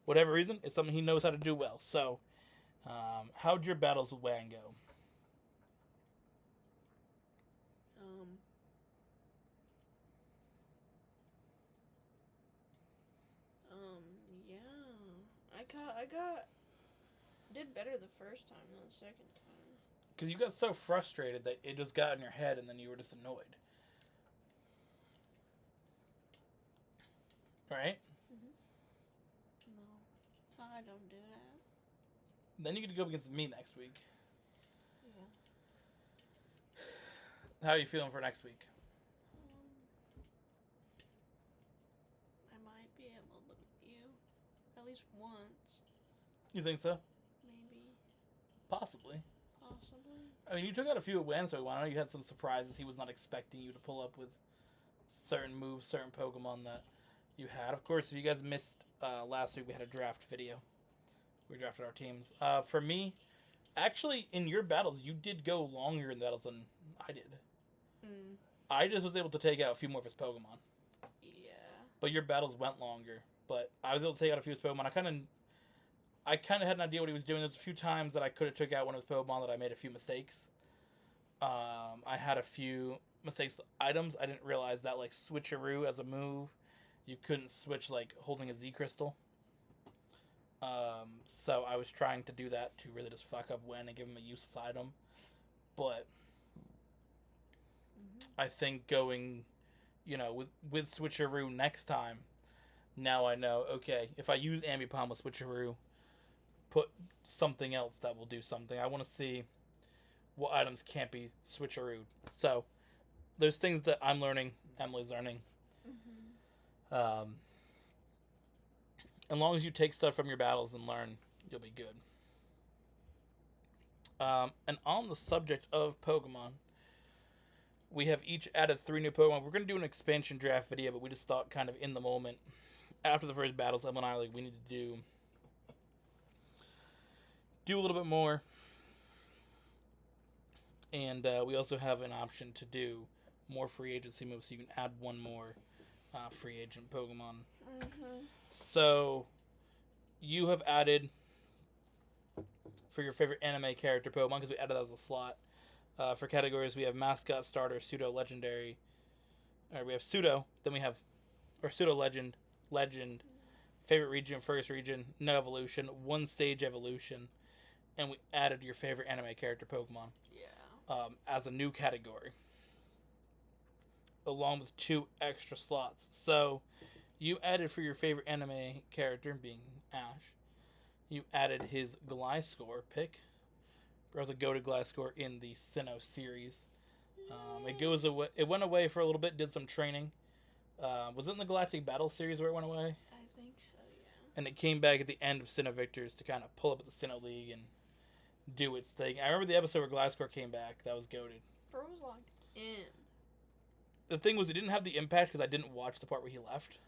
Speaker 3: whatever reason. It's something he knows how to do well. So, how'd your battles with Wan go?
Speaker 2: I did better the first time than the second time.
Speaker 3: Because you got so frustrated that it just got in your head and then you were just annoyed. Right?
Speaker 2: Mm-hmm. No, I don't do that.
Speaker 3: Then you get to go against me next week.
Speaker 2: Yeah.
Speaker 3: How are you feeling for next week?
Speaker 2: I might be able to beat you at least once.
Speaker 3: You think so?
Speaker 2: Maybe.
Speaker 3: Possibly.
Speaker 2: Possibly.
Speaker 3: I mean, you took out a few at Wednesday. I know you had some surprises. He was not expecting you to pull up with certain moves, certain Pokemon that you had. Of course, if you guys missed last week, we had a draft video. We drafted our teams. For me, actually, in your battles, you did go longer in battles than I did.
Speaker 2: Mm.
Speaker 3: I just was able to take out a few more of his Pokemon.
Speaker 2: Yeah.
Speaker 3: But your battles went longer. But I was able to take out a few of his Pokemon. I kind of had an idea what he was doing. There's a few times that I could have took out one of his Pokemon that I made a few mistakes. I had a few mistakes with items. I didn't realize that, Switcheroo as a move, you couldn't switch, holding a Z Crystal. So I was trying to do that to really just fuck up Wen and give him a useless item. But I think going, with Switcheroo next time, now I know, okay, if I use Ambipom with Switcheroo, put something else that will do something. I want to see what items can't be switcherooed. So, there's things that I'm learning, Emily's learning.
Speaker 2: Mm-hmm.
Speaker 3: As long as you take stuff from your battles and learn, you'll be good. And on the subject of Pokemon, we have each added 3 new Pokemon. We're going to do an expansion draft video, but we just thought kind of in the moment, after the first battles, Emily and I we need to do a little bit more. And we also have an option to do more free agency moves, so you can add 1 more free agent Pokemon.
Speaker 2: Mm-hmm.
Speaker 3: So, you have added for your favorite anime character Pokemon, because we added that as a slot. For categories, we have mascot, starter, pseudo, legendary. We have pseudo, then we have pseudo legend, favorite region, first region, no evolution, one stage evolution, and we added your favorite anime character Pokemon.
Speaker 2: Yeah.
Speaker 3: As a new category, along with 2 extra slots. So, you added for your favorite anime character, being Ash, you added his Gliscor pick. There was a go to Gliscor in the Sinnoh series. It went away for a little bit, did some training. Was it in the Galactic Battle series where it went away?
Speaker 2: I think so, yeah.
Speaker 3: And it came back at the end of Sinnoh Victors to kind of pull up at the Sinnoh League and do its thing. I remember the episode where Gliscor came back. That was goated.
Speaker 2: Fur was locked in.
Speaker 3: The thing was, it didn't have the impact because I didn't watch the part where he left.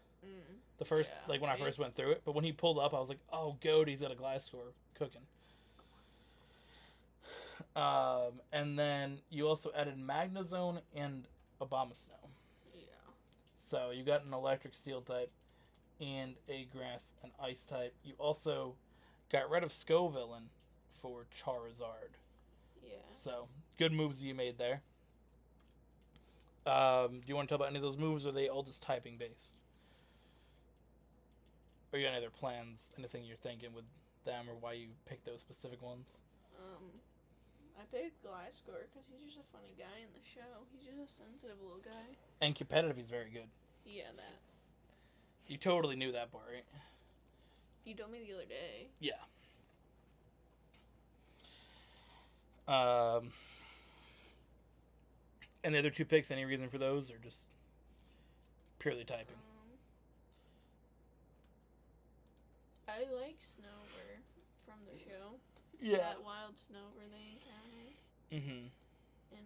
Speaker 3: The first,
Speaker 2: Yeah,
Speaker 3: when I first went through it. But when he pulled up, I was like, oh, goat, he's got a Gliscor cooking. And then you also added Magnezone and Abomasnow.
Speaker 2: Yeah.
Speaker 3: So you got an electric steel type and a grass and ice type. You also got rid of Scovillain for Charizard.
Speaker 2: Yeah.
Speaker 3: So good moves you made there. Do you want to talk about any of those moves, or are they all just typing based? Or you got any other plans, anything you're thinking with them, or why you picked those specific ones?
Speaker 2: I picked Gliscor because he's just a funny guy in the show. He's just a sensitive little guy.
Speaker 3: And competitive, he's very good.
Speaker 2: Yeah, that.
Speaker 3: You totally knew that part, right?
Speaker 2: You told me the other day.
Speaker 3: Yeah. And the other 2 picks, any reason for those, or just purely typing?
Speaker 2: I like Snover from the show.
Speaker 3: Yeah.
Speaker 2: That wild Snover they encountered.
Speaker 3: Mm-hmm.
Speaker 2: And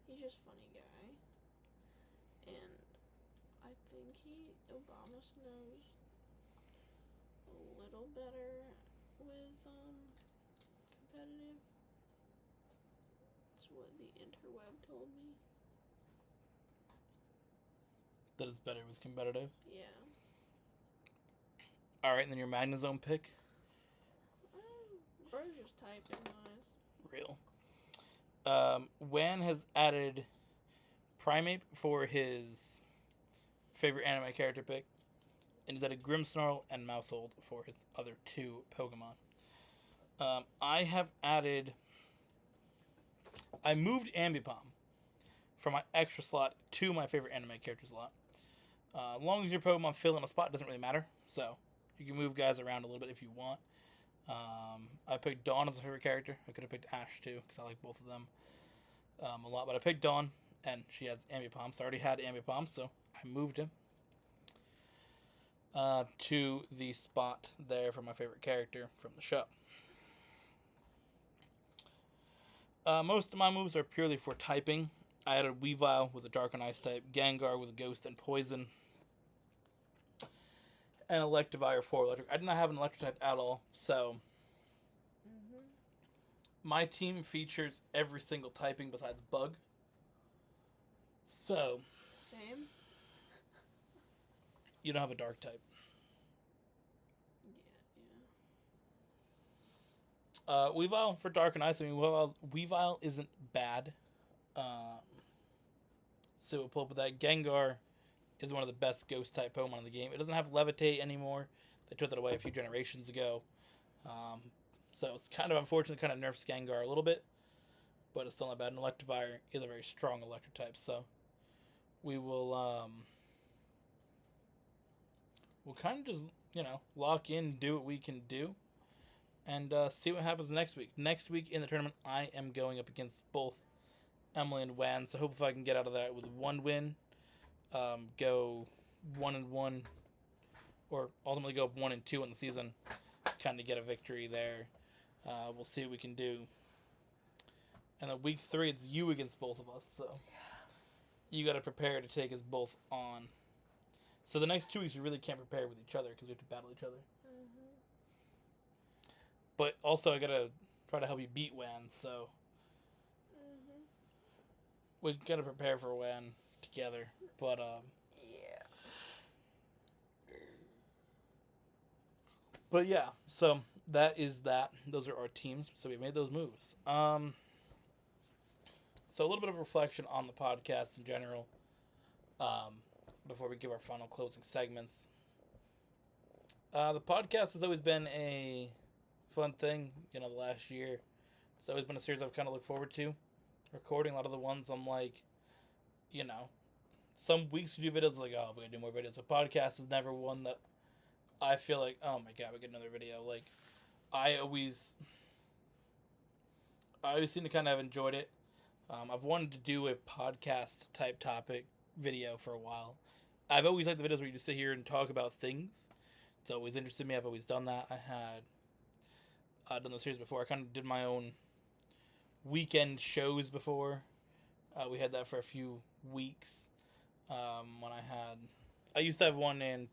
Speaker 2: he's just a funny guy. And I think Abomasnow's a little better with competitive. That's what the interweb told me.
Speaker 3: That is better with competitive.
Speaker 2: Yeah.
Speaker 3: Alright, and then your Magnezone pick?
Speaker 2: Bro's just typing wise.
Speaker 3: Real. Wan has added Primeape for his favorite anime character pick, and he's added Grimmsnarl and Mousehold for his other 2 Pokemon. I have added... I moved Ambipom from my extra slot to my favorite anime character slot. As long as your Pokemon fill in a spot, it doesn't really matter. So, you can move guys around a little bit if you want. I picked Dawn as a favorite character. I could have picked Ash too, because I like both of them a lot. But I picked Dawn, and she has Ambipom. So I already had Ambipom, so I moved him to the spot there for my favorite character from the show. Most of my moves are purely for typing. I added Weavile with a Dark and Ice type, Gengar with a Ghost and Poison, and Electivire for Electric. I did not have an Electric type at all, so my team features every single typing besides Bug. So
Speaker 2: Same.
Speaker 3: You don't have a Dark type.
Speaker 2: Yeah.
Speaker 3: Weavile for Dark and Ice. I mean, Weavile isn't bad. So we'll pull up with that. Gengar is one of the best Ghost type Pokemon in the game. It doesn't have Levitate anymore. They took that away a few generations ago. So it's kind of unfortunate, kind of nerfs Gengar a little bit, but it's still not bad. And Electivire is a very strong electric type, so we will we'll kind of just, lock in, do what we can do, and see what happens next week. Next week in the tournament, I am going up against both Emily and Wan, so hopefully I can get out of that with 1 win, go 1-1, or ultimately go 1-2 in the season, kind of get a victory there. We'll see what we can do. And then week 3, it's you against both of us, so you got to prepare to take us both on. So the next 2 weeks, we really can't prepare with each other because we have to battle each other.
Speaker 2: Mm-hmm.
Speaker 3: But also, I got to try to help you beat Wan, so we got to prepare for Wan together. But,
Speaker 2: yeah.
Speaker 1: But yeah, so that is that. Those are our teams. So we made those moves. So a little bit of reflection on the podcast in general. Before we give our final closing segments. The podcast has always been a fun thing, the last year. It's always been a series I've kind of looked forward to. Recording a lot of the ones I'm like, some weeks we do videos like, oh, we're going to do more videos. But podcast is never one that I feel like, oh my god, we get another video. Like, I always seem to kind of have enjoyed it. I've wanted to do a podcast type topic video for a while. I've always liked the videos where you just sit here and talk about things. It's always interested me. I've always done that. I had done the series before. I kind of did my own weekend shows before. We had that for a few weeks. When I used to have one in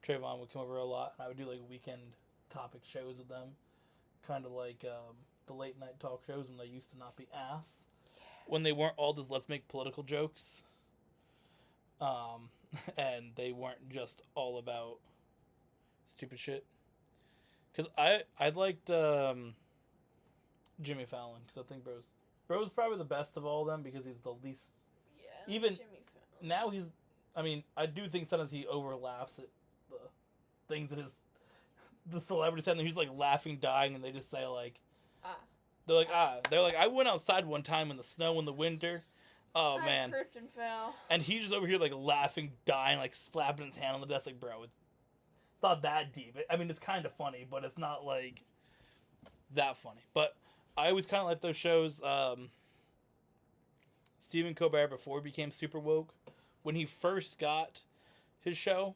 Speaker 1: Trayvon would come over a lot, and I would do like weekend topic shows with them, kind of like the late night talk shows when they used to not be ass, when they weren't all just let's make political jokes, and they weren't just all about stupid shit. Because I liked Jimmy Fallon, because I think bro's probably the best of all of them because he's the least.
Speaker 2: Yeah,
Speaker 1: Even
Speaker 2: Jimmy Fallon.
Speaker 1: now he's. I mean, I do think sometimes he overlaps at the things that the celebrities said, and he's like laughing, dying, and they just say like, they're like, I went outside one time in the snow in the winter. Oh man,
Speaker 2: I tripped and fell.
Speaker 1: And he's just over here like laughing, dying, like slapping his hand on the desk, like, bro, it's not that deep. I mean, it's kind of funny, but it's not like that funny. But I always kind of like those shows. Stephen Colbert, before he became super woke, when he first got his show,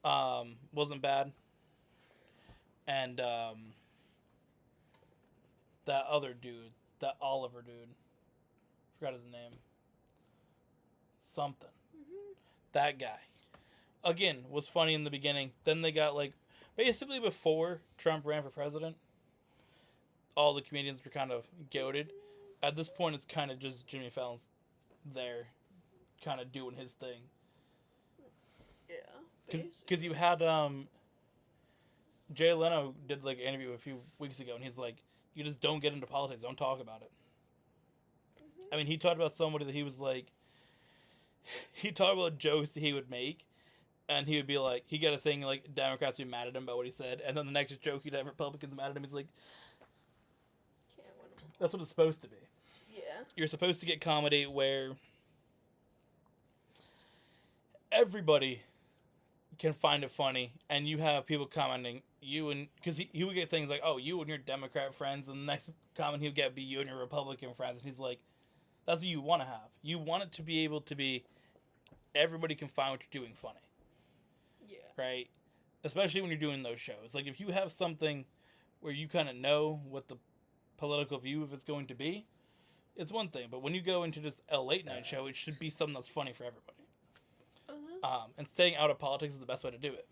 Speaker 1: wasn't bad. And that other dude, that Oliver dude, forgot his name. Something.
Speaker 2: Mm-hmm.
Speaker 1: That guy. Again, was funny in the beginning. Then they got like, basically before Trump ran for president, all the comedians were kind of goated. At this point, it's kind of just Jimmy Fallon's there, kind of doing his thing.
Speaker 2: Yeah.
Speaker 1: Because you had, Jay Leno did like an interview a few weeks ago, and he's like, you just don't get into politics, don't talk about it.
Speaker 2: Mm-hmm.
Speaker 1: I mean, he talked about somebody that he was like, he talked about jokes that he would make, and he would be like, he got a thing like Democrats would be mad at him about what he said, and then the next joke he'd have Republicans mad at him. He's like,
Speaker 2: Can't win them.
Speaker 1: that's what it's supposed to be.
Speaker 2: Yeah.
Speaker 1: You're supposed to get comedy where everybody can find it funny, and you have people commenting because he would get things like, oh, you and your Democrat friends, and the next comment he would get be you and your Republican friends, and he's like, that's what you want to have. You want it to be able to be everybody can find what you're doing funny.
Speaker 2: Yeah.
Speaker 1: Right? Especially when you're doing those shows. Like, if you have something where you kind of know what the political view of it's going to be, it's one thing. But when you go into just a late night show, it should be something that's funny for everybody. And staying out of politics is the best way to do it.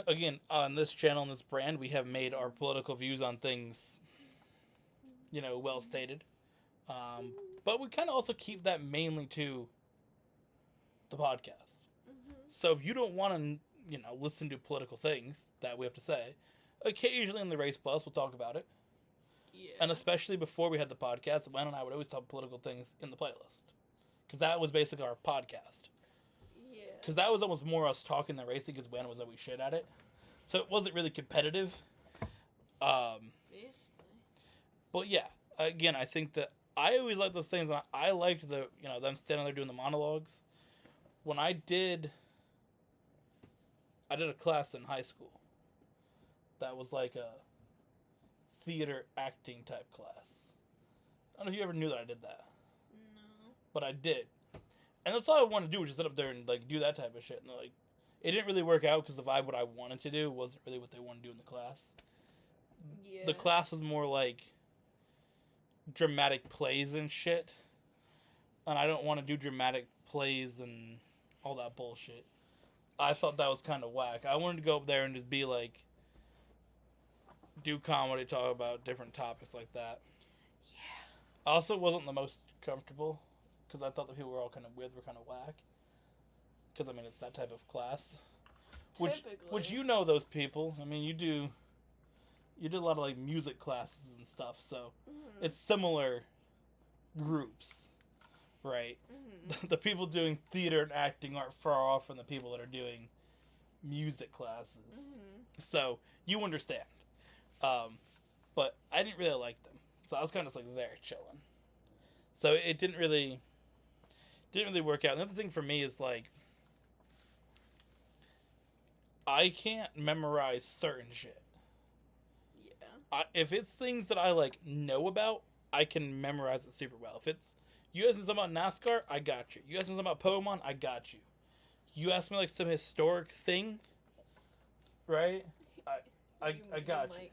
Speaker 1: Again, on this channel and this brand, we have made our political views on things, well stated. But we kind of also keep that mainly to the podcast.
Speaker 2: Mm-hmm.
Speaker 1: So if you don't want to, listen to political things that we have to say, occasionally in the Race Plus, we'll talk about it.
Speaker 2: Yeah.
Speaker 1: And especially before we had the podcast, Gwen and I would always talk political things in the playlist. Because that was basically our podcast.
Speaker 2: Yeah.
Speaker 1: Because that was almost more us talking than racing, because Gwen was always shit at it. So it wasn't really competitive.
Speaker 2: Basically.
Speaker 1: But yeah, again, I think that I always liked those things. I liked them standing there doing the monologues. When I did a class in high school that was like a theater acting type class. I don't know if you ever knew that I did that.
Speaker 2: No.
Speaker 1: But I did. And that's all I wanted to do, was just sit up there and like do that type of shit. And like, it didn't really work out because the vibe what I wanted to do wasn't really what they wanted to do in the class.
Speaker 2: Yeah.
Speaker 1: The class was more like dramatic plays and shit. And I don't want to do dramatic plays and all that bullshit. I thought that was kind of whack. I wanted to go up there and just be like, do comedy, talk about different topics like that. Yeah. I also wasn't the most comfortable because I thought the people were all kind of weird, were kind of whack.
Speaker 3: because I mean it's that type of class.
Speaker 2: Typically.
Speaker 3: Which you know those people. I mean, you do a lot of like music classes and stuff, so it's similar groups, right? The people doing theater and acting aren't far off from the people that are doing music classes. So you understand. But I didn't really like them, so I was kind of just like there chilling. So it didn't really work out. Another thing for me is like I can't memorize certain shit.
Speaker 2: Yeah.
Speaker 3: If it's things that I like know about, I can memorize it super well. If it's you ask me something about NASCAR, I got you. You ask me something about Pokemon, I got you. You ask me like some historic thing, right? I got you.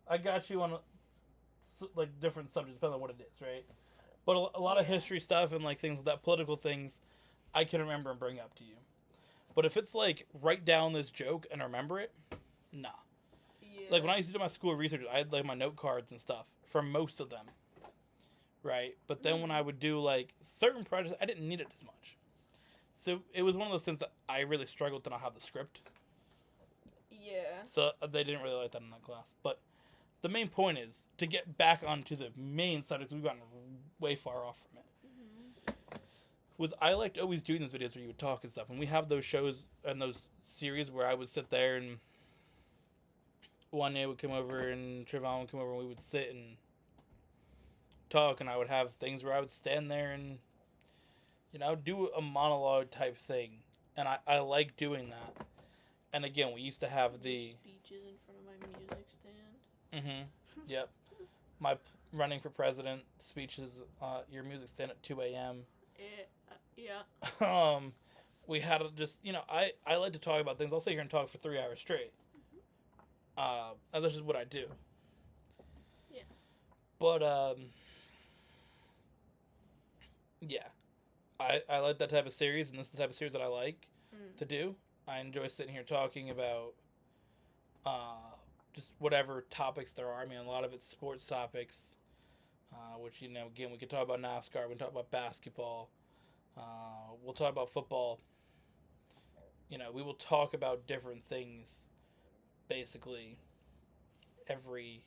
Speaker 3: I got you on like different subjects depending on what it is, right? But a lot of history stuff and like things like that, political things, I can remember and bring up to you. But if it's like write down this joke and remember it, nah.
Speaker 2: Yeah.
Speaker 3: Like when I used to do my school research, I had like my note cards and stuff for most of them, right? But then when I would do like certain projects, I didn't need it as much. So it was one of those things that I really struggled to not have the script.
Speaker 2: Yeah.
Speaker 3: So they didn't really like that in that class. But the main point is to get back onto the main subject. We've gotten way far off from it. Was I liked always doing those videos where you would talk and stuff. And we have those shows and those series where I would sit there and one day would come over and Trevon would come over and we would sit and talk. And I would have things where I would stand there and, you know, do a monologue type thing. And I like doing that. And again, we used to have the
Speaker 2: speeches in front of my music stand.
Speaker 3: Yep. My running for president speeches, your music stand at 2 a.m.
Speaker 2: Yeah.
Speaker 3: We had to just, you know, I like to talk about things. I'll sit here and talk for 3 hours straight. And this is what I do.
Speaker 2: Yeah.
Speaker 3: But, yeah. I like that type of series, and this is the type of series that I like to do. I enjoy sitting here talking about just whatever topics there are. I mean, a lot of it's sports topics, which, you know, again, we could talk about NASCAR, we can talk about basketball, we'll talk about football. You know, we will talk about different things basically every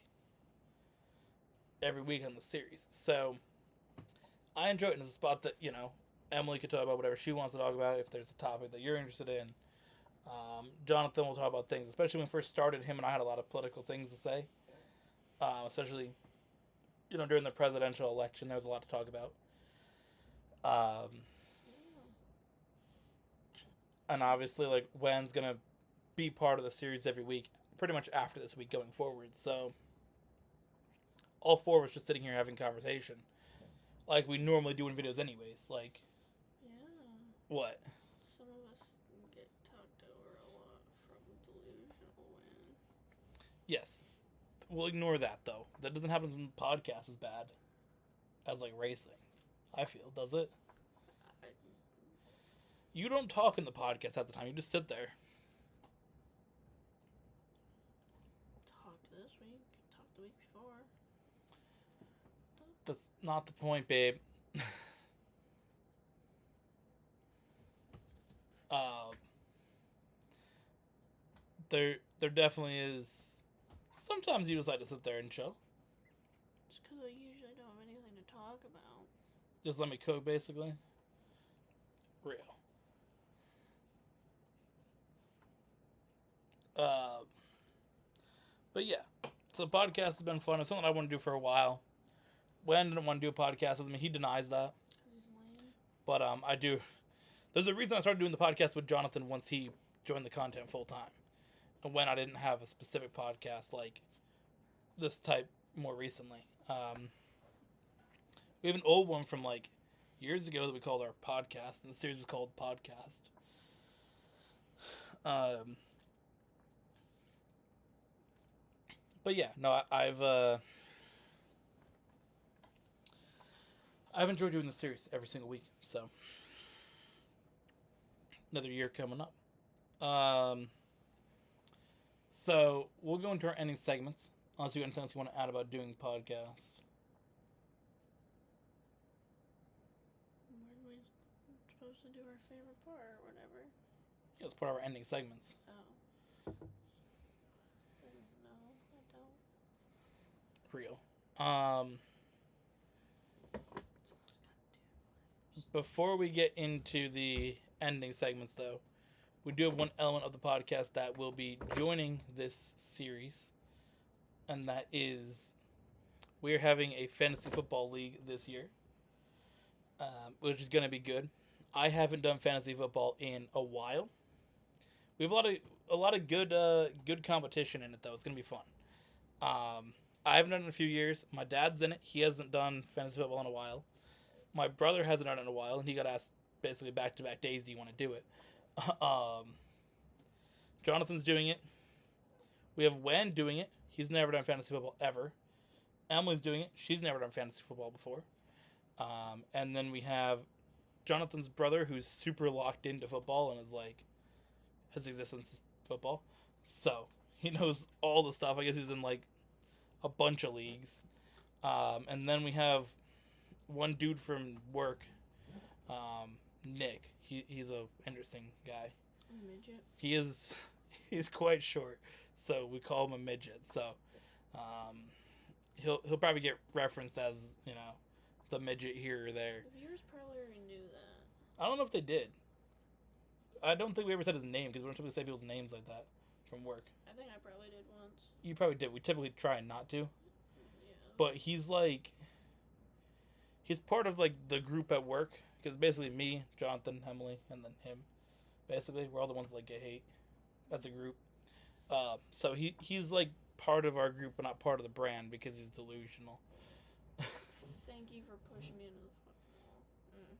Speaker 3: week on the series. So I enjoy it in a spot that, you know, Emily could talk about whatever she wants to talk about if there's a topic that you're interested in. Jonathan will talk about things, especially when we first started. Him and I had a lot of political things to say, especially, you know, during the presidential election. There was a lot to talk about. And obviously, like, Wen's gonna be part of the series every week, pretty much after this week going forward. So all four of us just sitting here having conversation, like we normally do in videos, anyways. Like, what?
Speaker 2: Some of us get talked over a lot from delusional Wen.
Speaker 3: Yes. We'll ignore that, though. That doesn't happen when the podcast is bad as, like, racing. I feel. Does it? You don't talk in the podcast half the time. You just sit there.
Speaker 2: Talked this week. Talked the week before.
Speaker 3: That's not the point, babe. There definitely is. Sometimes you decide to sit there and chill.
Speaker 2: It's because I usually don't have anything to talk about.
Speaker 3: Just let me cook, basically. Real. But yeah, so the podcast has been fun. It's something I want to do for a while. Wen didn't want to do a podcast with me. He denies that.
Speaker 2: He's lame.
Speaker 3: But I do. There's a reason I started doing the podcast with Jonathan once he joined the content full time. And when I didn't have a specific podcast like this type more recently. We have an old one from like years ago that we called our podcast, and the series was called Podcast. But yeah, no, I've enjoyed doing the series every single week. So another year coming up. So we'll go into our ending segments. Unless you have anything else you want to add about doing podcasts.
Speaker 2: Where are we supposed to do our favorite part or whatever.
Speaker 3: Yeah, it's part of our ending segments.
Speaker 2: Oh. No, I don't.
Speaker 3: Real. Before we get into the ending segments, though, we do have one element of the podcast that will be joining this series, and that is we're having a fantasy football league this year, which is going to be good. I haven't done fantasy football in a while. We have a lot of good competition in it, though. It's going to be fun. I haven't done it in a few years. My dad's in it. He hasn't done fantasy football in a while. My brother hasn't done it in a while, and he got asked basically back-to-back days, do you want to do it? Jonathan's doing it. We have Wen doing it. He's never done fantasy football ever. Emily's doing it. She's never done fantasy football before. And then we have Jonathan's brother, who's super locked into football and is like, his existence is football. So, he knows all the stuff. I guess he's in like a bunch of leagues. And then we have one dude from work, Nick. He's a interesting guy.
Speaker 2: A midget.
Speaker 3: He's quite short, so we call him a midget. So, he'll probably get referenced as, the midget here or there.
Speaker 2: The viewers probably already knew that.
Speaker 3: I don't know if they did. I don't think we ever said his name because we don't typically say people's names like that from work.
Speaker 2: I think I probably did once.
Speaker 3: You probably did. We typically try not to.
Speaker 2: Yeah.
Speaker 3: But he's part of like the group at work because basically me, Jonathan, Emily, and then him. Basically, we're all the ones that like get hate as a group. So he's like part of our group, but not part of the brand because he's delusional.
Speaker 2: Thank you for pushing me into the fucking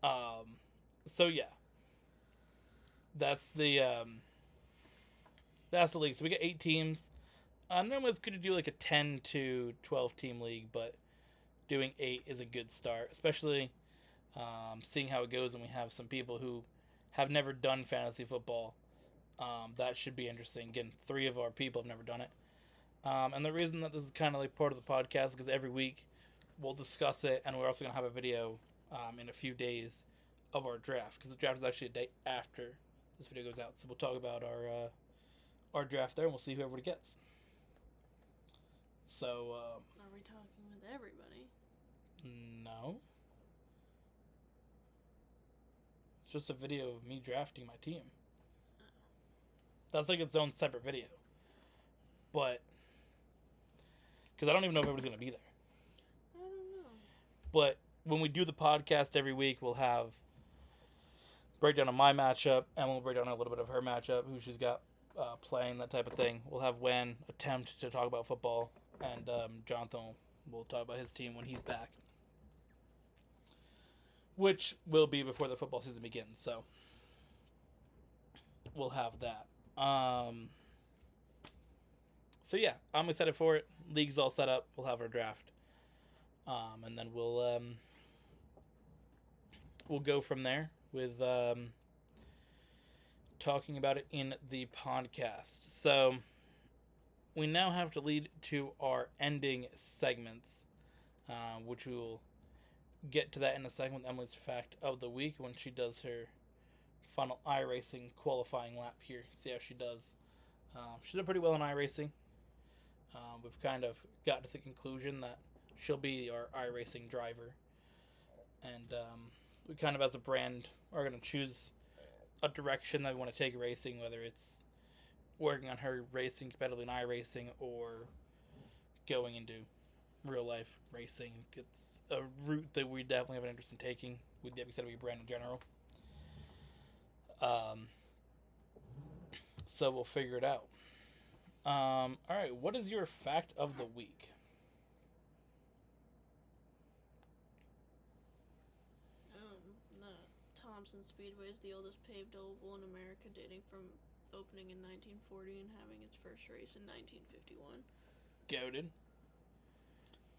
Speaker 2: wall.
Speaker 3: So yeah, that's the league. So we got 8 teams. Normally it's good to do like a 10 to 12 team league, but doing 8 is a good start, especially seeing how it goes when we have some people who have never done fantasy football. That should be interesting. Again, 3 of our people have never done it. And the reason that this is kind of like part of the podcast is because every week we'll discuss it, and we're also going to have a video in a few days of our draft, because the draft is actually a day after this video goes out. So we'll talk about our draft there, and we'll see who everybody gets. So,
Speaker 2: Are we talking with everybody?
Speaker 3: No. It's just a video of me drafting my team. That's like its own separate video. But, because I don't even know if everybody's going to be there.
Speaker 2: I don't know.
Speaker 3: But when we do the podcast every week, we'll have breakdown of my matchup, and we'll break down a little bit of her matchup, who she's got playing, that type of thing. We'll have Wen attempt to talk about football, and Jonathan will talk about his team when he's back, which will be before the football season begins. So we'll have that. So yeah, I'm excited for it. League's all set up. We'll have our draft, and then we'll go from there with talking about it in the podcast. So we now have to lead to our ending segments, which we will get to that in a second with Emily's fact of the week when she does her final iRacing qualifying lap here. See how she does. She did pretty well in iRacing. We've kind of got to the conclusion that she'll be our iRacing driver. And we kind of, as a brand, are going to choose a direction that we want to take racing, whether it's working on her racing competitively in iRacing or going into real life racing. It's a route that we definitely have an interest in taking with the Epiccw brand in general. So we'll figure it out. Alright, what is your fact of the week?
Speaker 2: The Thompson Speedway is the oldest paved oval in America, dating from opening in 1940 and having its first race in 1951.
Speaker 3: Goated.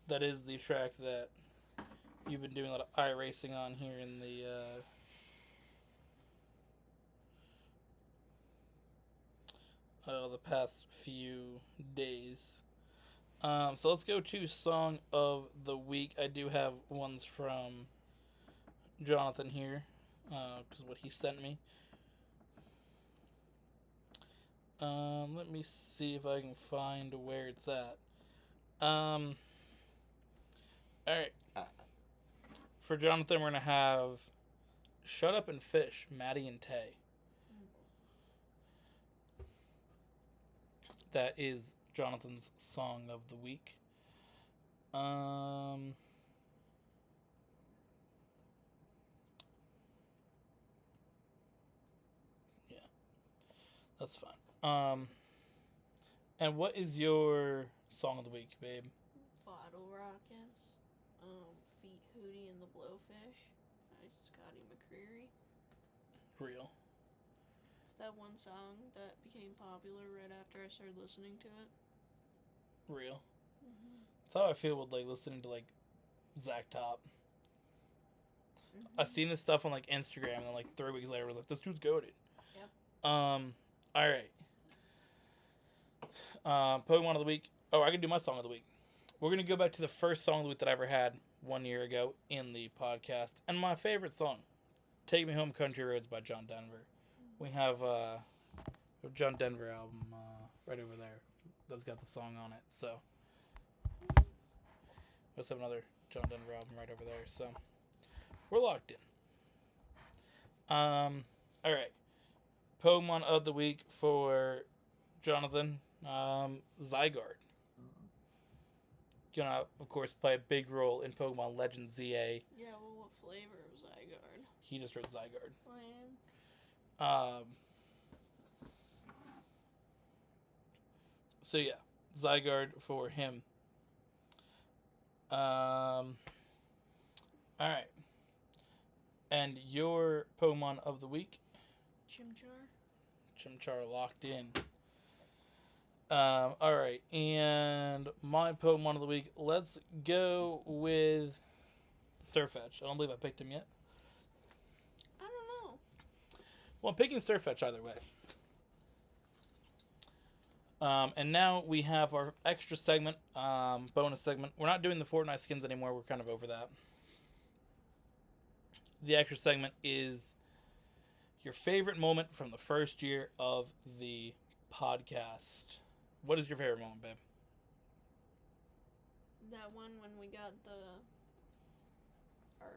Speaker 3: That is the track that you've been doing a lot of iRacing on here in the past few days. So let's go to Song of the Week. I do have ones from Jonathan here, because what he sent me. Let me see if I can find where it's at. Alright. For Jonathan, we're going to have Shut Up and Fish, Maddie and Tay. That is Jonathan's song of the week. Yeah. That's fine. And what is your song of the week, babe?
Speaker 2: Bottle Rockets, Feet Hootie and the Blowfish by Scotty McCreery.
Speaker 3: Real.
Speaker 2: It's that one song that became popular right after I started listening to it.
Speaker 3: Real.
Speaker 2: Mm-hmm.
Speaker 3: That's how I feel with like listening to like Zach Top.
Speaker 2: Mm-hmm.
Speaker 3: I seen this stuff on like Instagram, and then like 3 weeks later, I was like, "This dude's goated."
Speaker 2: Yep.
Speaker 3: All right. Pokemon of the week. Oh, I can do my song of the week. We're gonna go back to the first song of the week that I ever had 1 year ago in the podcast, and my favorite song, "Take Me Home, Country Roads" by John Denver. We have a John Denver album right over there that's got the song on it. So we also have another John Denver album right over there. So we're locked in. All right. Pokemon of the week for Jonathan, Zygarde. Gonna, of course, play a big role in Pokemon Legends ZA.
Speaker 2: Yeah, well, what flavor of Zygarde?
Speaker 3: He just wrote Zygarde.
Speaker 2: Plan.
Speaker 3: So yeah, Zygarde for him. All right. And your Pokemon of the week?
Speaker 2: Chimchar.
Speaker 3: Chimchar locked in. All right, and my Pokemon of the week. Let's go with Sirfetch'd. I don't believe I picked him yet.
Speaker 2: I don't know.
Speaker 3: Well, I'm picking Sirfetch'd either way. And now we have our extra segment, bonus segment. We're not doing the Fortnite skins anymore. We're kind of over that. The extra segment is your favorite moment from the first year of the podcast. What is your favorite moment, babe?
Speaker 2: That one when we got our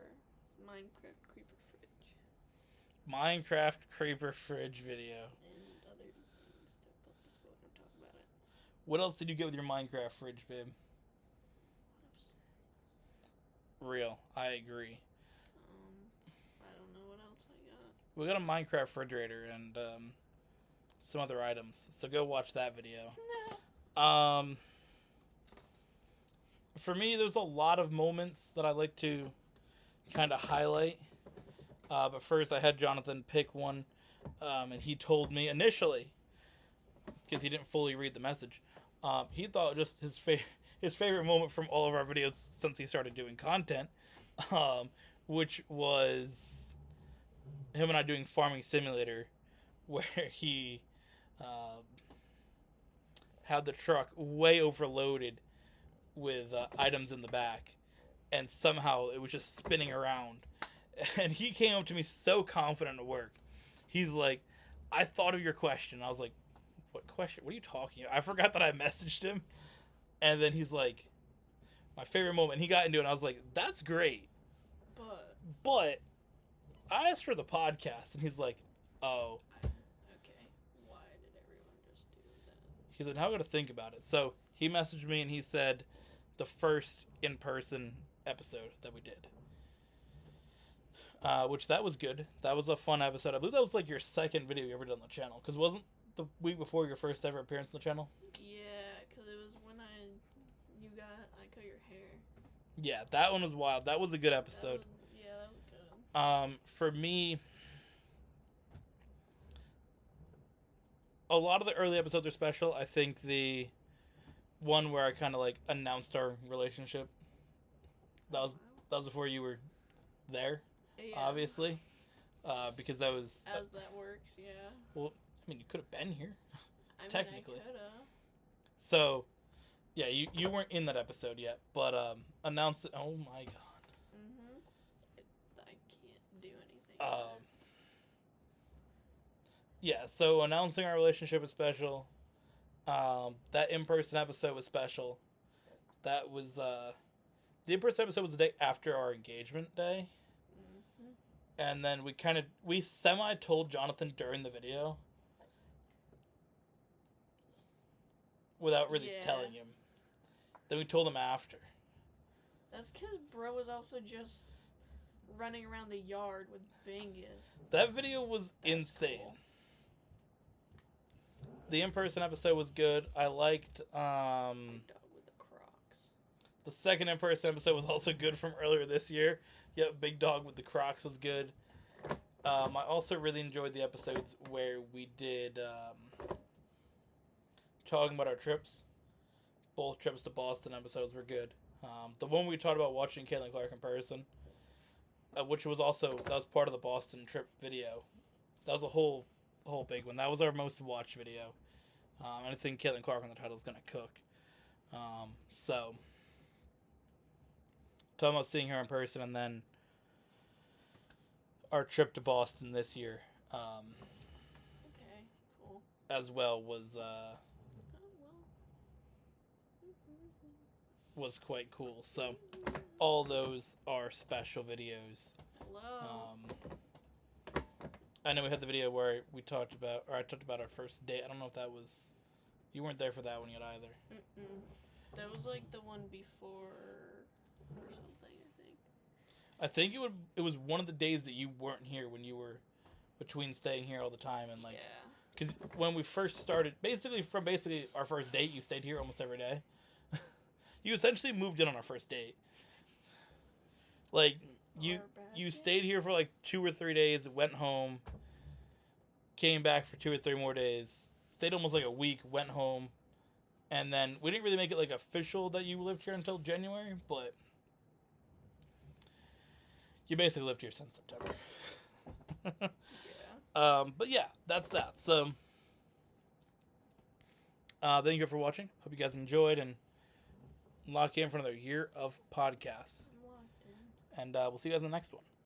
Speaker 2: Minecraft creeper fridge.
Speaker 3: Minecraft creeper fridge video.
Speaker 2: And other things that Puppy's going to talk about it.
Speaker 3: What else did you get with your Minecraft fridge, babe? Real. I agree.
Speaker 2: I don't know what else I got.
Speaker 3: We got a Minecraft refrigerator and some other items. So go watch that video. For me, there's a lot of moments that I like to kind of highlight. But first, I had Jonathan pick one, and he told me initially, because he didn't fully read the message, he thought just his favorite moment from all of our videos since he started doing content, which was him and I doing Farming Simulator, where he had the truck way overloaded with items in the back, and somehow it was just spinning around. And he came up to me so confident at work. He's like, "I thought of your question." I was like, "What question? What are you talking about?" I forgot that I messaged him. And then he's like, "My favorite moment." He got into it, and I was like, "That's great. But I asked for the podcast." And he's like, "Oh."
Speaker 2: Okay. Why did everyone just do that?
Speaker 3: He's like, "Now I got to think about it." So he messaged me, and he said the first in-person episode that we did. Which that was good. That was a fun episode. I believe that was like your second video you ever did on the channel. Because wasn't the week before your first ever appearance on the channel?
Speaker 2: Yeah, because it was when I cut your hair.
Speaker 3: Yeah, that one was wild. That was a good episode.
Speaker 2: That was good.
Speaker 3: For me, a lot of the early episodes are special. I think the one where I kind of like announced our relationship, that was before you were there. Yeah. Obviously, because that was...
Speaker 2: As that works, yeah.
Speaker 3: Well, I mean, you could have been here, technically.
Speaker 2: I could have.
Speaker 3: So, yeah, you weren't in that episode yet, but announce it... Oh, my God.
Speaker 2: I can't
Speaker 3: Yeah, so announcing our relationship is special. That in-person episode was special. That was, the in-person episode was the day after our engagement day.
Speaker 2: Mm-hmm.
Speaker 3: And then we semi-told Jonathan during the video. Without really telling him. Then we told him after.
Speaker 2: That's because bro was also just running around the yard with Bingus.
Speaker 3: That video was insane.
Speaker 2: Cool.
Speaker 3: The in-person episode was good. I liked,
Speaker 2: Big dog with the Crocs.
Speaker 3: the second in-person episode was also good from earlier this year. Yep, Big Dog with the Crocs was good. I also really enjoyed the episodes where we did, talking about our trips. Both trips to Boston episodes were good. The one we talked about watching Caitlin Clark in person, which was also, that was part of the Boston trip video. That was a whole big one. That was our most watched video. And I think Caitlin Clark on the title is going to cook. So, talking about seeing her in person, and then our trip to Boston this year,
Speaker 2: Okay, cool.
Speaker 3: as well was
Speaker 2: Oh, well.
Speaker 3: was quite cool. So, all those are special videos.
Speaker 2: Hello.
Speaker 3: I know we had the video where I talked about our first date. I don't know if that was, you weren't there for that one yet either.
Speaker 2: Mm-mm. That was like the one before or something, I think.
Speaker 3: I think it was one of the days that you weren't here, when you were between staying here all the time, and like,
Speaker 2: Yeah.
Speaker 3: because when we first started, basically our first date, you stayed here almost every day. You essentially moved in on our first date. Like, you stayed here for like 2 or 3 days, went home, came back for 2 or 3 more days, stayed almost like a week, went home, and then we didn't really make it like official that you lived here until January, but you basically lived here since September.
Speaker 2: Yeah.
Speaker 3: But yeah, that's that. So, thank you for watching. Hope you guys enjoyed, and lock in for another year of podcasts.
Speaker 2: I'm locked in.
Speaker 3: And we'll see you guys in the next one.